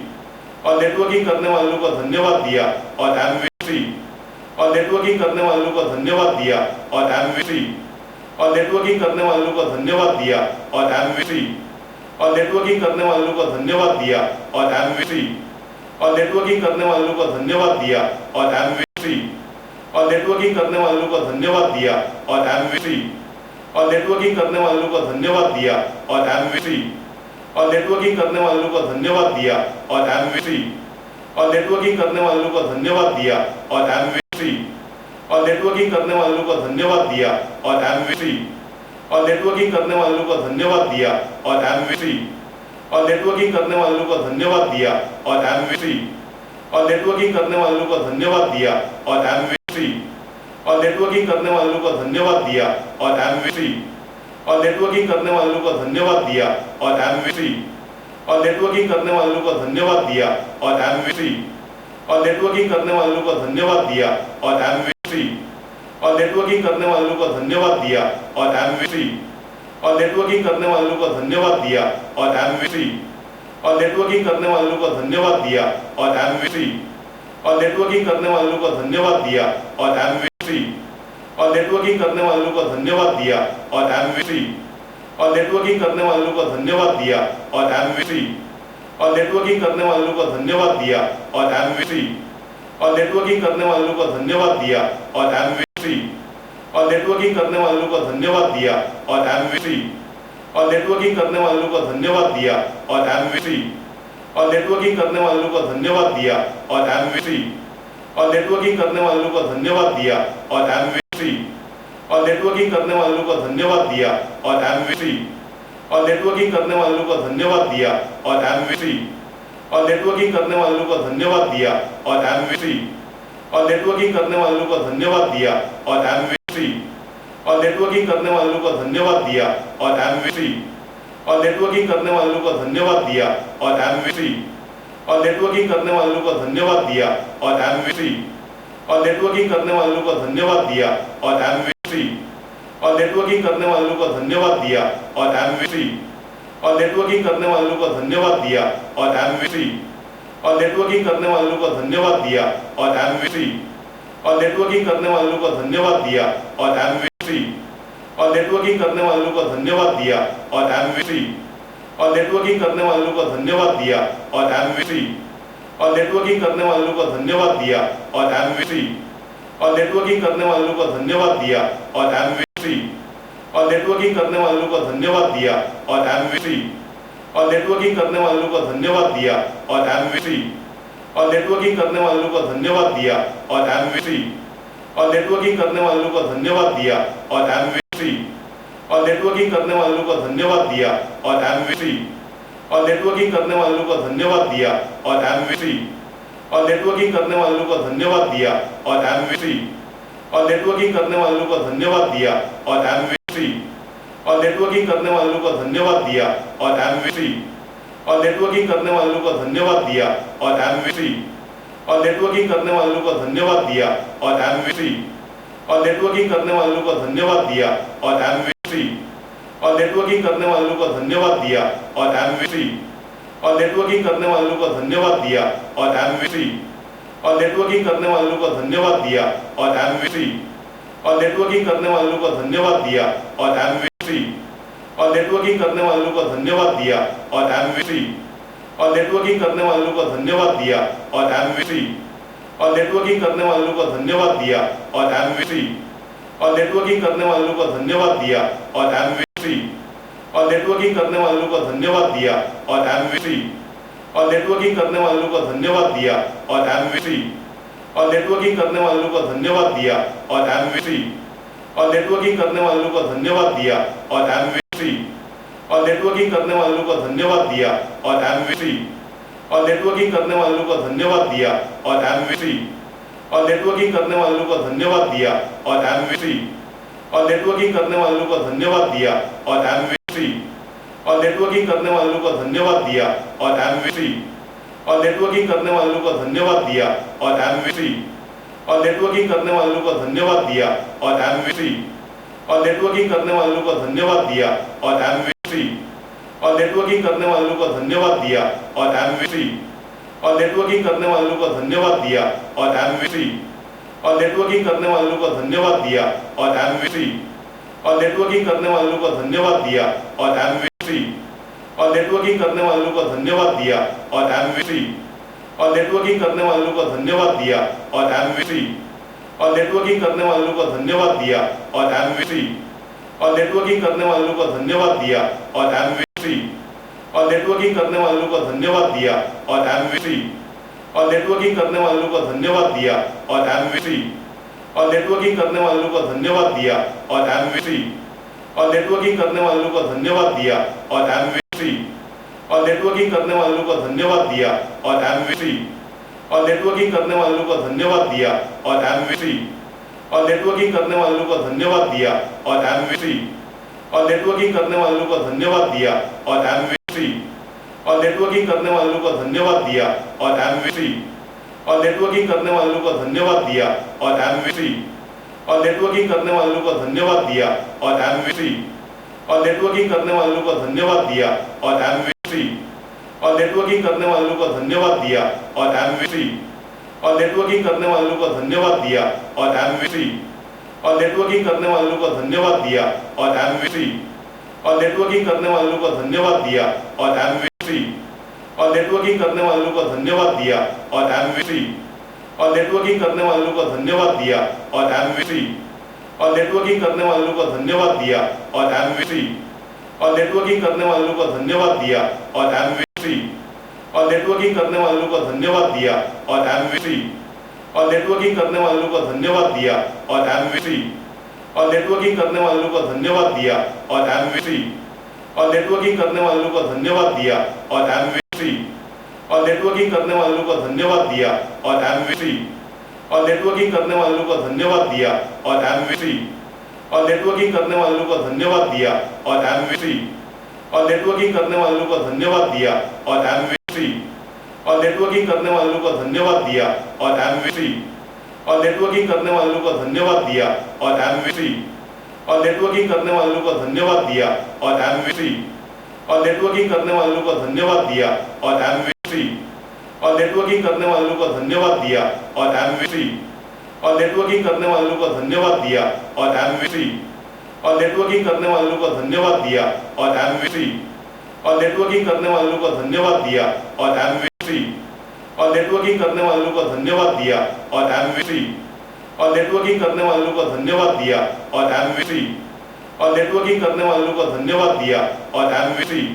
[SPEAKER 1] और नेटवर्किंग करने वालों को धन्यवाद दिया और एमवीसी और नेटवर्किंग करने वालों को धन्यवाद दिया और एमवीसी और नेटवर्किंग करने वालों को धन्यवाद दिया और एमवीसी और नेटवर्किंग करने वालों को धन्यवाद दिया और एमवीसी और नेटवर्किंग करने वालों को धन्यवाद दिया और एमवीसी और नेटवर्किंग करने वालों को धन्यवाद दिया और एमवीसी और नेटवर्किंग करने वालों को धन्यवाद दिया और एमवीसी और नेटवर्किंग करने वालों को धन्यवाद दिया और एमवीसी और नेटवर्किंग करने वालों को धन्यवाद दिया और एमवीसी और नेटवर्किंग करने वालों को धन्यवाद दिया और एमवीसी और नेटवर्किंग करने वालों को धन्यवाद दिया और एमवीसी और नेटवर्किंग करने वालों को धन्यवाद दिया और एमवीसी और नेटवर्किंग करने वालों को धन्यवाद दिया और एमवीसी और नेटवर्किंग करने वालों को धन्यवाद दिया और एमवीसी और नेटवर्किंग करने वालों को धन्यवाद दिया और एमवीसी और नेटवर्किंग करने वालों को धन्यवाद दिया और एमवीसी और नेटवर्किंग करने वाले लोगों को धन्यवाद दिया और एमवीसी और नेटवर्किंग करने वाले लोगों को धन्यवाद दिया और एमवीसी और नेटवर्किंग करने वाले लोगों को धन्यवाद दिया और एमवीसी और नेटवर्किंग करने वाले लोगों को धन्यवाद दिया और एमवीसी और नेटवर्किंग करने वाले लोगों को धन्यवाद दिया और एमवीसी और नेटवर्किंग करने वाले लोगों को धन्यवाद दिया और एमवीसी और नेटवर्किंग करने वाले लोगों को धन्यवाद दिया और एमवीसी और नेटवर्किंग करने वाले लोगों को धन्यवाद दिया और एमवीसी और नेटवर्किंग करने वाले लोगों को धन्यवाद दिया और एमवीसी और नेटवर्किंग करने वाले लोगों को धन्यवाद दिया और एमवीसी और नेटवर्किंग करने वाले लोगों को धन्यवाद दिया और एमवीसी और नेटवर्किंग करने वाले लोगों को धन्यवाद दिया और एमवीसी और नेटवर्किंग करने वाले लोगों को धन्यवाद दिया और एमवीसी और नेटवर्किंग करने वाले लोगों को धन्यवाद दिया और एमवीसी और नेटवर्किंग करने वाले लोगों को धन्यवाद दिया और एमवीसी और नेटवर्किंग करने वाले लोगों को धन्यवाद दिया और एमवीसी और नेटवर्किंग करने वाले लोगों को धन्यवाद दिया और एमवीसी और नेटवर्किंग करने वाले लोगों को धन्यवाद दिया और एमवीसी और नेटवर्किंग करने वाले लोगों को धन्यवाद दिया और एमवीसी और नेटवर्किंग करने वाले लोगों को धन्यवाद दिया और एमवीसी और नेटवर्किंग करने वाले लोगों को धन्यवाद दिया और एमवीसी और नेटवर्किंग करने वाले लोगों को धन्यवाद दिया और एमवीसी और नेटवर्किंग करने वाले लोगों को धन्यवाद दिया और एमवीसी और नेटवर्किंग करने वाले लोगों को धन्यवाद दिया और एमवीसी और नेटवर्किंग करने वाले लोगों को धन्यवाद दिया और एमवीसी और नेटवर्किंग करने वाले लोगों को धन्यवाद दिया और एमवीसी और नेटवर्किंग करने वाले लोगों को धन्यवाद दिया और एमवीसी और नेटवर्किंग करने वाले लोगों को धन्यवाद दिया और एमवीसी और नेटवर्किंग करने वाले लोगों को धन्यवाद दिया और एमवीसी और नेटवर्किंग करने वाले लोगों को धन्यवाद दिया और एमवीसी और नेटवर्किंग करने वाले लोगों को धन्यवाद दिया और एमवीसी और नेटवर्किंग करने वाले लोगों को धन्यवाद दिया और एमवीसी और नेटवर्किंग करने वाले लोगों को धन्यवाद दिया और एमवीसी और नेटवर्किंग करने वाले लोगों को धन्यवाद दिया और एमवीसी और नेटवर्किंग करने वाले लोगों को धन्यवाद दिया और एमवीसी और नेटवर्किंग करने वाले लोगों को धन्यवाद दिया और एमवीसी और नेटवर्किंग करने वाले लोगों को धन्यवाद दिया और एमवीसी और नेटवर्किंग करने वाले लोगों को धन्यवाद दिया और एमवीसी और नेटवर्किंग करने वाले लोगों को धन्यवाद दिया और एमवीसी और नेटवर्किंग करने वाले लोगों को धन्यवाद दिया और एमवीसी और नेटवर्किंग करने वाले लोगों को धन्यवाद दिया और एमवीसी और नेटवर्किंग करने वाले लोगों को धन्यवाद दिया और एमवीसी और नेटवर्किंग करने वाले लोगों को धन्यवाद दिया और एमवीसी और नेटवर्किंग करने वाले लोगों को धन्यवाद दिया और एमवीसी और नेटवर्किंग करने वाले लोगों को धन्यवाद दिया और एमवीसी और नेटवर्किंग करने वाले लोगों को धन्यवाद दिया और एमवीसी और नेटवर्किंग करने वाले लोगों को धन्यवाद दिया और एमवीसी और नेटवर्किंग करने वाले लोगों को धन्यवाद दिया और एमवीसी और नेटवर्किंग करने वाले लोगों को धन्यवाद दिया और एमवीसी और नेटवर्किंग करने वाले लोगों को धन्यवाद दिया और एमवीसी और नेटवर्किंग करने वाले लोगों को धन्यवाद दिया और एमवीसी और नेटवर्किंग करने वाले लोगों को धन्यवाद दिया और एमवीसी और नेटवर्किंग करने वाले लोगों को धन्यवाद दिया और एमवीसी और नेटवर्किंग करने वाले लोगों को धन्यवाद दिया और एमवीसी और नेटवर्किंग करने वाले लोगों को धन्यवाद दिया और एमवीसी और नेटवर्किंग करने वाले लोगों को धन्यवाद दिया और एमवीसी और नेटवर्किंग करने वाले लोगों को धन्यवाद दिया और एमवीसी और नेटवर्किंग करने वाले लोगों को धन्यवाद दिया और एमवीसी और नेटवर्किंग करने वाले लोगों को धन्यवाद दिया और एमवीसी और नेटवर्किंग करने वाले लोगों को धन्यवाद दिया और एमवीसी और नेटवर्किंग करने वाले लोगों को धन्यवाद दिया और एमवीसी और नेटवर्किंग करने वाले लोगों को धन्यवाद दिया और एमवीसी और नेटवर्किंग करने वाले लोगों को धन्यवाद दिया और एमवीसी और नेटवर्किंग करने वाले लोगों को धन्यवाद दिया और एमवीसी और नेटवर्किंग करने वाले लोगों को धन्यवाद दिया और एमवीसी और नेटवर्किंग करने वाले लोगों को धन्यवाद दिया और एमवीसी और नेटवर्किंग करने वाले लोगों को धन्यवाद दिया और एमवीसी और नेटवर्किंग करने वाले लोगों को धन्यवाद दिया और एमवीसी और नेटवर्किंग करने वाले लोगों को धन्यवाद दिया और एमवीसी और नेटवर्किंग करने वाले लोगों को धन्यवाद दिया और एमवीसी और नेटवर्किंग करने वाले लोगों को धन्यवाद दिया और एमवीसी और नेटवर्किंग करने वाले लोगों को धन्यवाद दिया और एमवीसी और नेटवर्किंग करने वाले लोगों को धन्यवाद दिया और एमवीसी और नेटवर्किंग करने वाले लोगों को धन्यवाद दिया और एमवीसी और नेटवर्किंग करने वाले लोगों को धन्यवाद दिया और एमवीसी और नेटवर्किंग करने वाले लोगों को धन्यवाद दिया और एमवीसी और नेटवर्किंग करने वाले लोगों को धन्यवाद दिया और एमवीसी और नेटवर्किंग करने वाले लोगों को धन्यवाद दिया और एमवीसी और नेटवर्किंग करने वालों को धन्यवाद दिया और एमवीसी और नेटवर्किंग करने वालों को धन्यवाद दिया और एमवीसी और नेटवर्किंग करने वालों को धन्यवाद दिया और एमवीसी और नेटवर्किंग करने वालों को धन्यवाद दिया और एमवीसी और नेटवर्किंग करने वालों को धन्यवाद दिया और एमवीसी और नेटवर्किंग करने वालों को धन्यवाद दिया और एमवीसी और नेटवर्किंग करने वालों को धन्यवाद दिया और एमवीसी और नेटवर्किंग करने वालों को धन्यवाद दिया और एमवीसी और नेटवर्किंग करने वालों को धन्यवाद दिया और एमवीसी और नेटवर्किंग करने वालों को धन्यवाद दिया और एमवीसी और नेटवर्किंग करने वालों को धन्यवाद दिया और एमवीसी और नेटवर्किंग करने वालों को धन्यवाद दिया और एमवीसी और नेटवर्किंग करने वालों को धन्यवाद दिया और एमवीसी और नेटवर्किंग करने वालों को धन्यवाद दिया और एमवीसी और नेटवर्किंग करने वालों को धन्यवाद दिया और एमवीसी और नेटवर्किंग करने वालों को धन्यवाद दिया और एमवीसी और नेटवर्किंग करने वालों को धन्यवाद दिया और एमवीसी और नेटवर्किंग करने वालों को धन्यवाद दिया और एमवीसी और नेटवर्किंग करने वालों को धन्यवाद दिया और एमवीसी और नेटवर्किंग करने वालों को धन्यवाद दिया और एमवीसी और नेटवर्किंग करने वालों को धन्यवाद दिया और एमवीसी और नेटवर्किंग करने वालों को धन्यवाद दिया और एमवीसी और नेटवर्किंग करने वालों को धन्यवाद दिया और एमवीसी और नेटवर्किंग करने वालों को धन्यवाद दिया और एमवीसी और नेटवर्किंग करने वालों को धन्यवाद दिया और एमवीसी और नेटवर्किंग करने वालों को धन्यवाद दिया और एमवीसी और नेटवर्किंग करने वालों को धन्यवाद दिया और एमवीसी और नेटवर्किंग करने वालों को धन्यवाद दिया और एमवीसी और नेटवर्किंग करने वालों को धन्यवाद दिया और एमवीसी और नेटवर्किंग करने वालों को धन्यवाद दिया और एमवीसी और नेटवर्किंग करने वालों को धन्यवाद दिया और एमवीसी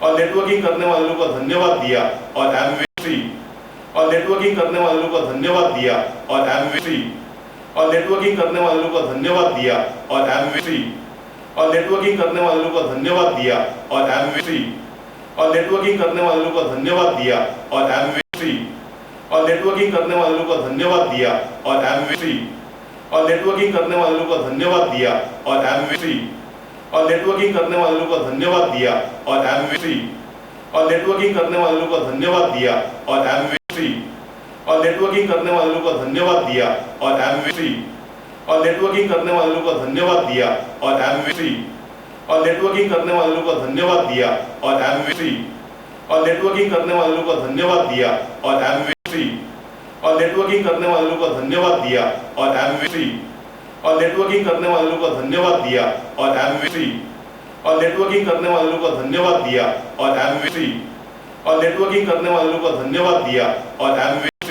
[SPEAKER 1] और नेटवर्किंग करने वालों को धन्यवाद दिया और एमवीसी और नेटवर्किंग करने वालों को धन्यवाद दिया और एमवीसी और नेटवर्किंग करने वालों को धन्यवाद दिया और एमवीसी और नेटवर्किंग करने वालों को धन्यवाद दिया और एमवीसी और नेटवर्किंग करने वालों को धन्यवाद दिया और एमवीसी और नेटवर्किंग करने वालों को धन्यवाद दिया और एमवीसी और नेटवर्किंग करने वालों को धन्यवाद दिया और एमवीसी और नेटवर्किंग करने वालों को धन्यवाद दिया और एमवीसी और नेटवर्किंग करने वालों को धन्यवाद दिया और एमवीसी और नेटवर्किंग करने वालों को धन्यवाद दिया और एमवीसी और नेटवर्किंग करने वालों को धन्यवाद दिया और एमवीसी और नेटवर्किंग करने वालों को धन्यवाद दिया और एमवीसी और नेटवर्किंग करने वालों को धन्यवाद दिया और एमवीसी और नेटवर्किंग करने वालों को धन्यवाद दिया और एमवीसी और नेटवर्किंग करने वालों को धन्यवाद दिया और एमवीसी और नेटवर्किंग करने वालों को धन्यवाद दिया और एमवीसी और नेटवर्किंग करने वालों को धन्यवाद दिया और एमवीसी और नेटवर्किंग करने वालों को धन्यवाद दिया और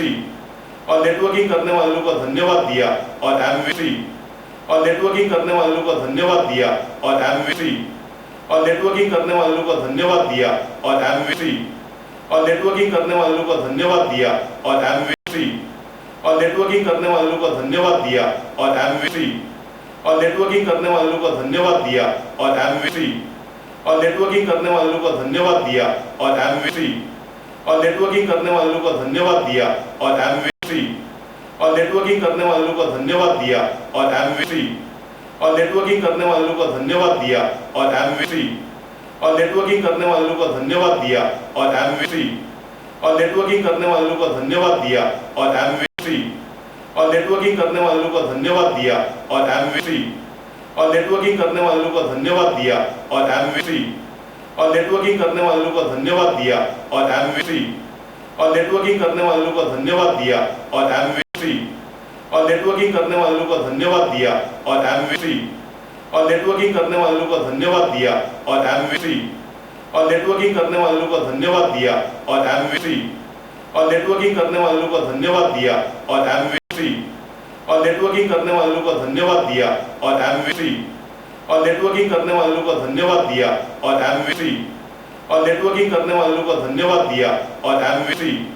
[SPEAKER 1] एमवीसी और नेटवर्किंग करने वालों को धन्यवाद दिया और एमवीसी और नेटवर्किंग करने वालों को धन्यवाद दिया और एमवीसी और नेटवर्किंग करने वालों को धन्यवाद दिया और एमवीसी और नेटवर्किंग करने वालों को धन्यवाद दिया और एमवीसी और नेटवर्किंग करने वालों को धन्यवाद दिया और एमवीसी और नेटवर्किंग करने वालों को धन्यवाद दिया और एमवीसी और नेटवर्किंग करने वालों को धन्यवाद दिया और एमवीसी और नेटवर्किंग करने वालों को धन्यवाद दिया और एमवीसी और नेटवर्किंग करने वालों को धन्यवाद दिया और एमवीसी और नेटवर्किंग करने वालों को धन्यवाद दिया और एमवीसी और नेटवर्किंग करने वालों को धन्यवाद दिया और एमवीसी और नेटवर्किंग करने वालों को धन्यवाद दिया और एमवीसी और नेटवर्किंग करने वालों को धन्यवाद दिया और एमवीसी और नेटवर्किंग करने वालों को धन्यवाद दिया और एमवीसी और नेटवर्किंग करने वालों को धन्यवाद दिया और एमवीसी और नेटवर्किंग करने वालों को धन्यवाद दिया और एमवीसी और नेटवर्किंग करने वालों को धन्यवाद दिया और एमवीसी और नेटवर्किंग करने वालों को धन्यवाद दिया और एमवीसी और नेटवर्किंग करने वालों को धन्यवाद दिया और एमवीसी और नेटवर्किंग करने वालों को धन्यवाद दिया और एमवीसी और नेटवर्किंग करने वालों को धन्यवाद दिया और एमवीसी और नेटवर्किंग करने वालों को धन्यवाद दिया और एमवीसी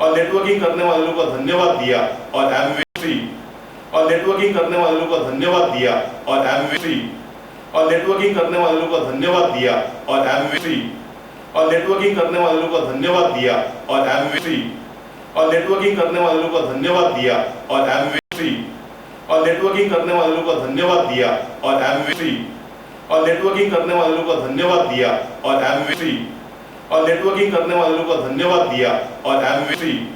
[SPEAKER 1] और नेटवर्किंग करने वालों को धन्यवाद दिया और एमवीसी और नेटवर्किंग करने वालों को धन्यवाद दिया और एमवीसी और नेटवर्किंग करने वालों को धन्यवाद दिया और एमवीसी और नेटवर्किंग करने वालों को धन्यवाद दिया और एमवीसी और नेटवर्किंग करने वालों को धन्यवाद दिया और एमवीसी और नेटवर्किंग करने वालों को धन्यवाद दिया और एमवीसी और नेटवर्किंग करने वालों को धन्यवाद दिया और एमवीसी और नेटवर्किंग करने वालों को धन्यवाद दिया और एमवीसी और नेटवर्किंग करने वालों को धन्यवाद दिया और एमवीसी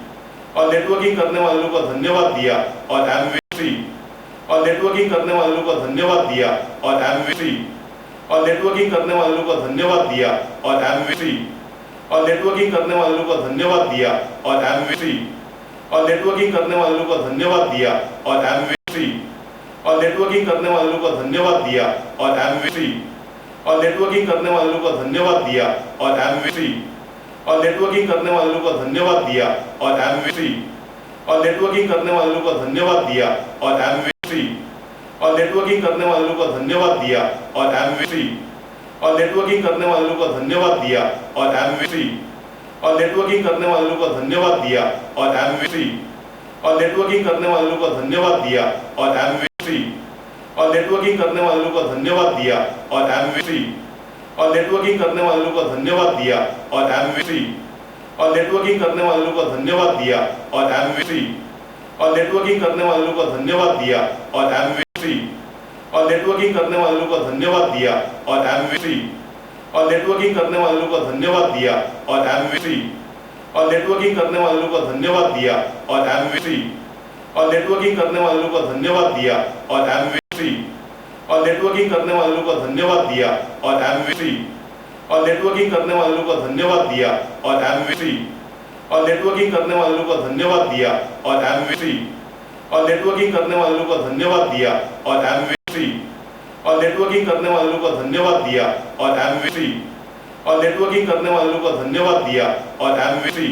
[SPEAKER 1] और नेटवर्किंग करने वालों को धन्यवाद दिया और एमवीसी और नेटवर्किंग करने वालों को धन्यवाद दिया और एमवीसी और नेटवर्किंग करने वालों को धन्यवाद दिया और एमवीसी और नेटवर्किंग करने वालों को धन्यवाद दिया और एमवीसी और नेटवर्किंग करने वालों को धन्यवाद दिया और एमवीसी और नेटवर्किंग करने वालों को धन्यवाद दिया और एमवीसी और नेटवर्किंग करने वालों को धन्यवाद दिया और एमवीसी और नेटवर्किंग करने वालों को धन्यवाद दिया और एमवीसी और नेटवर्किंग करने वालों को धन्यवाद दिया और एमवीसी और नेटवर्किंग करने वालों को धन्यवाद दिया और एमवीसी और नेटवर्किंग करने वालों को धन्यवाद दिया और एमवीसी और नेटवर्किंग करने वालों को धन्यवाद दिया और एमवीसी और नेटवर्किंग करने वालों को धन्यवाद दिया और एमवीसी और नेटवर्किंग करने वालों को धन्यवाद दिया और एमवीसी और नेटवर्किंग करने वालों को धन्यवाद दिया और एमवीसी और नेटवर्किंग करने वालों को धन्यवाद दिया और एमवीसी और नेटवर्किंग करने वालों को धन्यवाद दिया और एमवीसी और नेटवर्किंग करने वालों को धन्यवाद दिया और एमवीसी और नेटवर्किंग करने वालों को धन्यवाद दिया और एमवीसी और नेटवर्किंग करने वालों को धन्यवाद दिया और एमवीसी और नेटवर्किंग करने वालों को धन्यवाद दिया और एमवीसी और नेटवर्किंग करने वालों को धन्यवाद दिया और एमवीसी और नेटवर्किंग करने वालों को धन्यवाद दिया और एमवीसी और नेटवर्किंग करने वालों को धन्यवाद दिया और एमवीसी और नेटवर्किंग करने वालों को धन्यवाद दिया और एमवीसी और नेटवर्किंग करने वालों को धन्यवाद दिया और एमवीसी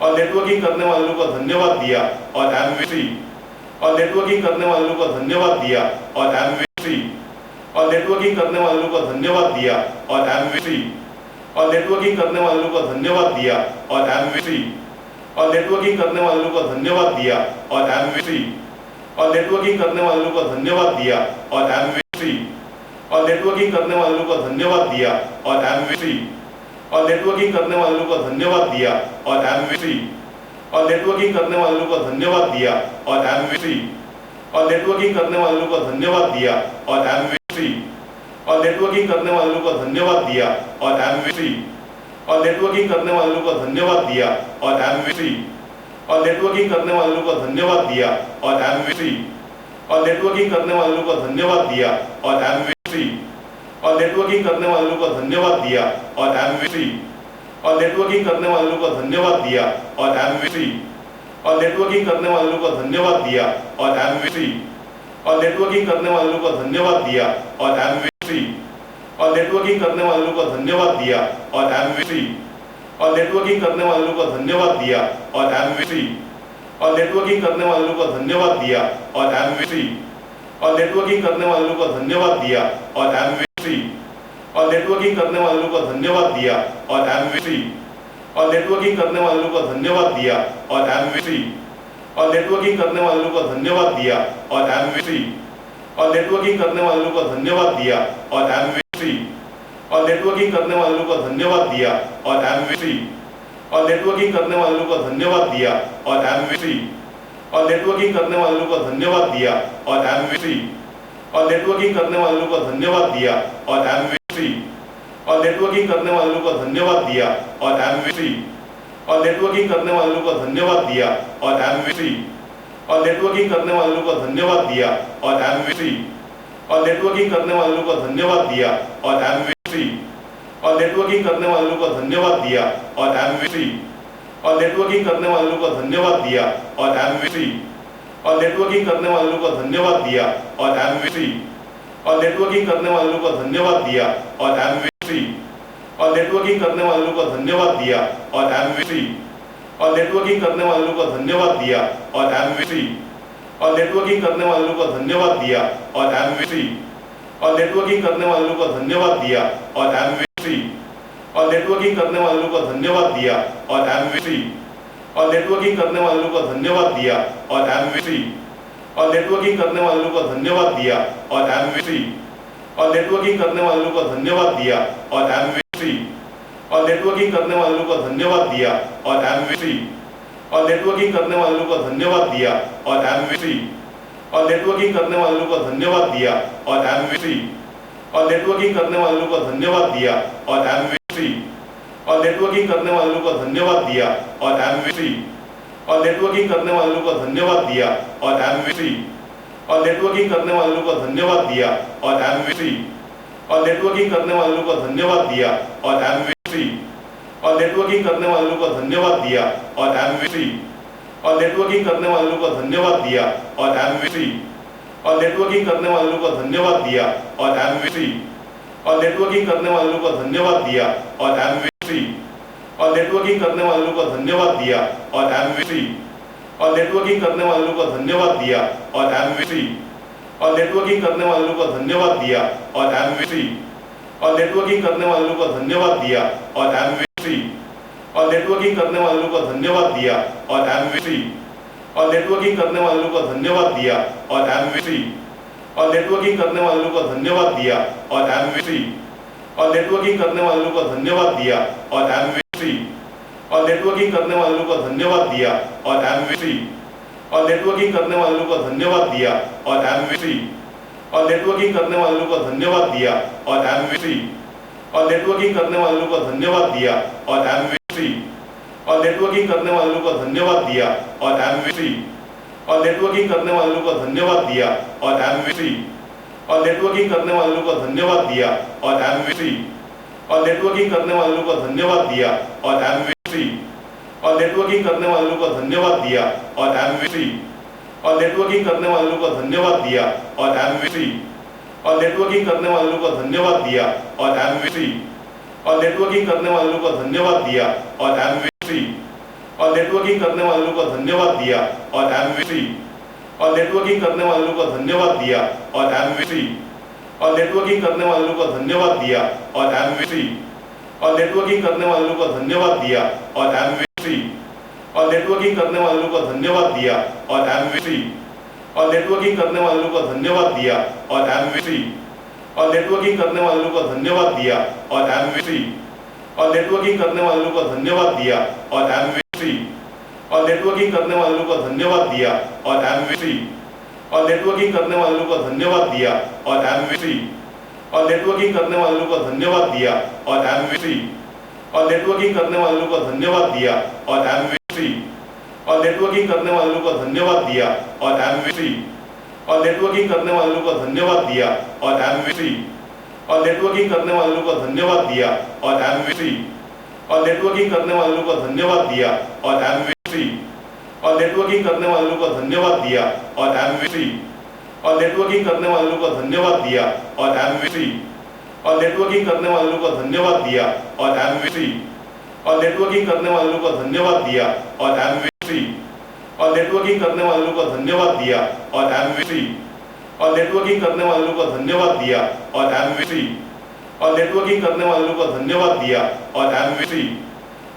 [SPEAKER 1] और नेटवर्किंग करने वालों को धन्यवाद दिया और एमवीसी और नेटवर्किंग करने वालों को धन्यवाद दिया और एमवीसी और नेटवर्किंग करने वालों को धन्यवाद दिया और एमवीसी और नेटवर्किंग करने वालों को धन्यवाद दिया और एमवीसी और नेटवर्किंग करने वालों को धन्यवाद दिया और एमवीसी और नेटवर्किंग करने वालों को धन्यवाद दिया और एमवीसी और नेटवर्किंग करने वालों को धन्यवाद दिया और एमवीसी और नेटवर्किंग करने वालों को धन्यवाद दिया और एमवीसी और नेटवर्किंग करने वालों को धन्यवाद दिया और एमवीसी और नेटवर्किंग करने वालों को धन्यवाद दिया और एमवीसी और नेटवर्किंग करने वालों को धन्यवाद दिया और एमवीसी और नेटवर्किंग करने वालों को धन्यवाद दिया और एमवीसी और नेटवर्किंग करने वालों को धन्यवाद दिया और एमवीसी और नेटवर्किंग करने वालों को धन्यवाद दिया और एमवीसी और नेटवर्किंग करने वालों को धन्यवाद दिया और एमवीसी और नेटवर्किंग करने वालों को धन्यवाद दिया और एमवीसी और नेटवर्किंग करने वालों को धन्यवाद दिया और एमवीसी और नेटवर्किंग करने वालों को धन्यवाद दिया और एमवीसी और नेटवर्किंग करने वालों को धन्यवाद दिया और एमवीसी और नेटवर्किंग करने वालों को धन्यवाद दिया और एमवीसी और नेटवर्किंग करने वालों को धन्यवाद दिया और एमवीसी और नेटवर्किंग करने वालों को धन्यवाद दिया और एमवीसी और नेटवर्किंग करने वालों को धन्यवाद दिया और एमवीसी और नेटवर्किंग करने वालों को धन्यवाद दिया और एमवीसी और नेटवर्किंग करने वालों को धन्यवाद दिया और एमवीसी और नेटवर्किंग करने वालों को धन्यवाद दिया और एमवीसी और नेटवर्किंग करने वालों को धन्यवाद दिया और एमवीसी और नेटवर्किंग करने वालों को धन्यवाद दिया और एमवीसी और नेटवर्किंग करने वालों को धन्यवाद दिया और एमवीसी और नेटवर्किंग करने वालों को धन्यवाद दिया और एमवीसी और नेटवर्किंग करने वालों को धन्यवाद दिया और एमवीसी और नेटवर्किंग करने वालों को धन्यवाद दिया और एमवीसी और नेटवर्किंग करने वालों को धन्यवाद दिया और एमवीसी और नेटवर्किंग करने वालों को धन्यवाद दिया और एमवीसी और नेटवर्किंग करने वालों को धन्यवाद दिया और एमवीसी और नेटवर्किंग करने वालों को धन्यवाद दिया और एमवीसी और नेटवर्किंग करने वालों को धन्यवाद दिया और एमवीसी और नेटवर्किंग करने वालों को धन्यवाद दिया और एमवीसी और नेटवर्किंग करने वालों को धन्यवाद दिया और एमवीसी और नेटवर्किंग करने वालों को धन्यवाद दिया और एमवीसी और नेटवर्किंग करने वालों को धन्यवाद दिया और एमवीसी और नेटवर्किंग करने वालों को धन्यवाद दिया और एमवीसी और नेटवर्किंग करने वालों को धन्यवाद दिया और एमवीसी और नेटवर्किंग करने वालों को धन्यवाद दिया और एमवीसी और नेटवर्किंग करने वालों को धन्यवाद दिया और एमवीसी और नेटवर्किंग करने वालों को धन्यवाद दिया और एमवीसी और नेटवर्किंग करने वालों को धन्यवाद दिया और एमवीसी और नेटवर्किंग करने वालों को धन्यवाद दिया और एमवीसी और नेटवर्किंग करने वालों को धन्यवाद दिया और एमवीसी और नेटवर्किंग करने वालों को धन्यवाद दिया और एमवीसी और नेटवर्किंग करने वालों को धन्यवाद दिया और एमवीसी और नेटवर्किंग करने वालों को धन्यवाद दिया और एमवीसी और नेटवर्किंग करने वालों को धन्यवाद दिया और एमवीसी और नेटवर्किंग करने वालों को धन्यवाद दिया और एमवीसी और नेटवर्किंग करने वालों को धन्यवाद दिया और एमवीसी और नेटवर्किंग करने वालों को धन्यवाद दिया और एमवीसी और नेटवर्किंग करने वालों को धन्यवाद दिया और एमवीसी और नेटवर्किंग करने वालों को धन्यवाद दिया और एमवीसी और नेटवर्किंग करने वालों को धन्यवाद दिया और एमवीसी और नेटवर्किंग करने वालों को धन्यवाद दिया और एमवीसी और नेटवर्किंग करने वालों को धन्यवाद दिया और एमवीसी और नेटवर्किंग करने वालों को धन्यवाद दिया और एमवीसी और नेटवर्किंग करने वालों को धन्यवाद दिया और एमवीसी और नेटवर्किंग करने वालों को धन्यवाद दिया और एमवीसी और नेटवर्किंग करने वालों को धन्यवाद दिया और एमवीसी और नेटवर्किंग करने वालों को धन्यवाद दिया और एमवीसी और नेटवर्किंग करने वालों को धन्यवाद दिया और एमवीसी और नेटवर्किंग करने वालों को धन्यवाद दिया और एमवीसी और नेटवर्किंग करने वालों को धन्यवाद दिया और एमवीसी और नेटवर्किंग करने वालों को धन्यवाद दिया और एमवीसी और नेटवर्किंग करने वालों को धन्यवाद दिया और एमवीसी और नेटवर्किंग करने वालों को धन्यवाद दिया और एमवीसी और नेटवर्किंग करने वालों को धन्यवाद दिया और एमवीसी और नेटवर्किंग करने वालों को धन्यवाद दिया और एमवीसी और नेटवर्किंग करने वालों को धन्यवाद दिया और एमवीसी और नेटवर्किंग करने वालों को धन्यवाद दिया और एमवीसी और नेटवर्किंग करने वालों को धन्यवाद दिया और एमवीसी और नेटवर्किंग करने वालों को धन्यवाद दिया और एमवीसी और नेटवर्किंग करने वालों को धन्यवाद दिया और एमवीसी और नेटवर्किंग करने वालों को धन्यवाद दिया और एमवीसी और नेटवर्किंग करने वालों को धन्यवाद दिया और एमवीसी और नेटवर्किंग करने वालों को धन्यवाद दिया और एमवीसी और नेटवर्किंग करने वालों को धन्यवाद दिया और एमवीसी और नेटवर्किंग करने वालों को धन्यवाद दिया और एमवीसी और नेटवर्किंग करने वालों को धन्यवाद दिया और एमवीसी और नेटवर्किंग करने वालों को धन्यवाद दिया और एमवीसी और नेटवर्किंग करने वालों को धन्यवाद दिया और एमवीसी और नेटवर्किंग करने वालों को धन्यवाद दिया और एमवीसी और नेटवर्किंग करने वालों को धन्यवाद दिया और एमवीसी और नेटवर्किंग करने वालों को धन्यवाद दिया और एमवीसी और नेटवर्किंग करने वालों को धन्यवाद दिया और एमवीसी और नेटवर्किंग करने वालों को धन्यवाद दिया और एमवीसी और नेटवर्किंग करने वालों को धन्यवाद दिया और एमवीसी और नेटवर्किंग करने वालों को धन्यवाद दिया और एमवीसी और नेटवर्किंग करने वालों को धन्यवाद दिया और एमवीसी और नेटवर्किंग करने वालों को धन्यवाद दिया और एमवीसी और नेटवर्किंग करने वालों को धन्यवाद दिया और एमवीसी और नेटवर्किंग करने वालों को धन्यवाद दिया और एमवीसी और नेटवर्किंग करने वालों को धन्यवाद दिया और एमवीसी और नेटवर्किंग करने वालों को धन्यवाद दिया और एमवीसी और नेटवर्किंग करने वालों को धन्यवाद दिया और एमवीसी और नेटवर्किंग करने वालों को धन्यवाद दिया और एमवीसी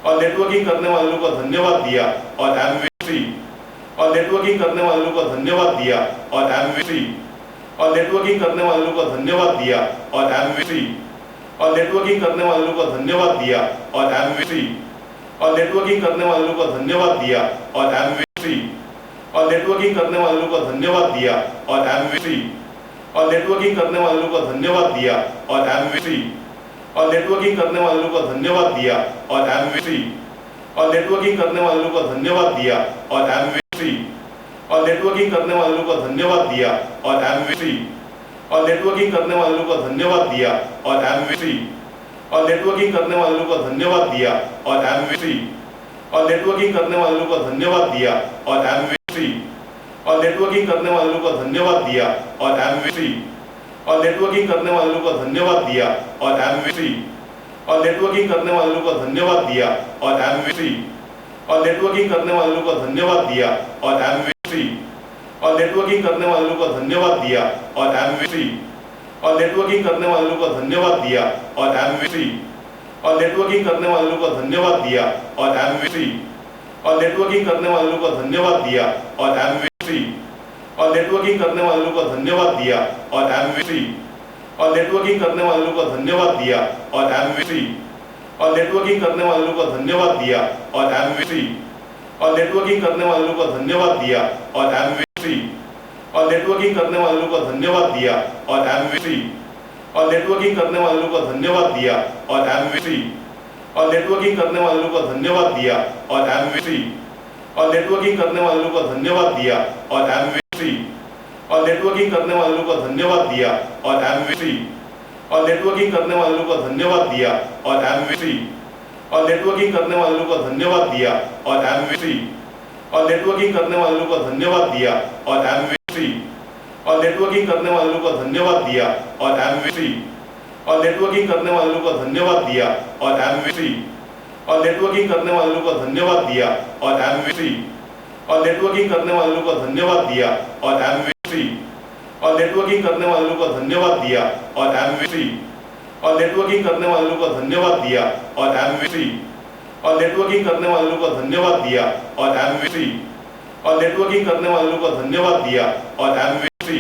[SPEAKER 1] और नेटवर्किंग करने वालों को धन्यवाद दिया और एमवीसी और नेटवर्किंग करने वालों को धन्यवाद दिया और एमवीसी और नेटवर्किंग करने वालों को धन्यवाद दिया और एमवीसी और नेटवर्किंग करने वालों को धन्यवाद दिया और एमवीसी और नेटवर्किंग करने वालों को धन्यवाद दिया और एमवीसी और नेटवर्किंग करने वालों को धन्यवाद दिया और एमवीसी और नेटवर्किंग करने वालों को धन्यवाद दिया और एमवीसी और नेटवर्किंग करने वालों को धन्यवाद दिया और एमवीसी और नेटवर्किंग करने वालों को धन्यवाद दिया और एमवीसी और नेटवर्किंग करने वालों को धन्यवाद दिया और एमवीसी और नेटवर्किंग करने वालों को धन्यवाद दिया और एमवीसी और नेटवर्किंग करने वालों को धन्यवाद दिया और एमवीसी और नेटवर्किंग करने वालों को धन्यवाद दिया और एमवीसी और नेटवर्किंग करने वालों को धन्यवाद दिया और एमवीसी और नेटवर्किंग करने वालों को धन्यवाद दिया और एमवीसी और नेटवर्किंग करने वालों को धन्यवाद दिया और एमवीसी और नेटवर्किंग करने वालों को धन्यवाद दिया और एमवीसी और नेटवर्किंग करने वालों को धन्यवाद दिया और एमवीसी और नेटवर्किंग करने वालों को धन्यवाद दिया और एमवीसी और नेटवर्किंग करने वालों को धन्यवाद दिया और एमवीसी और नेटवर्किंग करने वालों को धन्यवाद दिया और एमवीसी और नेटवर्किंग करने वालों को धन्यवाद दिया और एमवीसी और नेटवर्किंग करने वालों को धन्यवाद दिया और एमवीसी और नेटवर्किंग करने वालों को धन्यवाद दिया और एमवीसी और नेटवर्किंग करने वालों को धन्यवाद दिया और एमवीसी और नेटवर्किंग करने वालों को धन्यवाद दिया और एमवीसी और नेटवर्किंग करने वाले लोगों को धन्यवाद दिया और एमवी और नेटवर्किंग करने वाले लोगों को धन्यवाद दिया और एमवी और नेटवर्किंग करने वाले लोगों को धन्यवाद दिया और एमवी और नेटवर्किंग करने वाले लोगों को धन्यवाद दिया और एमवी और नेटवर्किंग करने वाले लोगों को धन्यवाद दिया और एमवी और नेटवर्किंग करने वाले लोगों को धन्यवाद दिया और एमवी और नेटवर्किंग करने वाले लोगों को धन्यवाद दिया और एमवी और नेटवर्किंग करने वाले लोगों को धन्यवाद दिया और एमवी और नेटवर्किंग करने वाले लोगों को धन्यवाद दिया और एमवी और नेटवर्किंग करने वाले लोगों को धन्यवाद दिया और एमवी और नेटवर्किंग करने वाले लोगों को धन्यवाद दिया और एमवी और नेटवर्किंग करने वाले लोगों को धन्यवाद दिया और एमवी और नेटवर्किंग करने वाले लोगों को धन्यवाद दिया और एमवी और नेटवर्किंग करने वाले लोगों को धन्यवाद दिया और एमवी और नेटवर्किंग करने वाले लोगों को धन्यवाद दिया और एमवी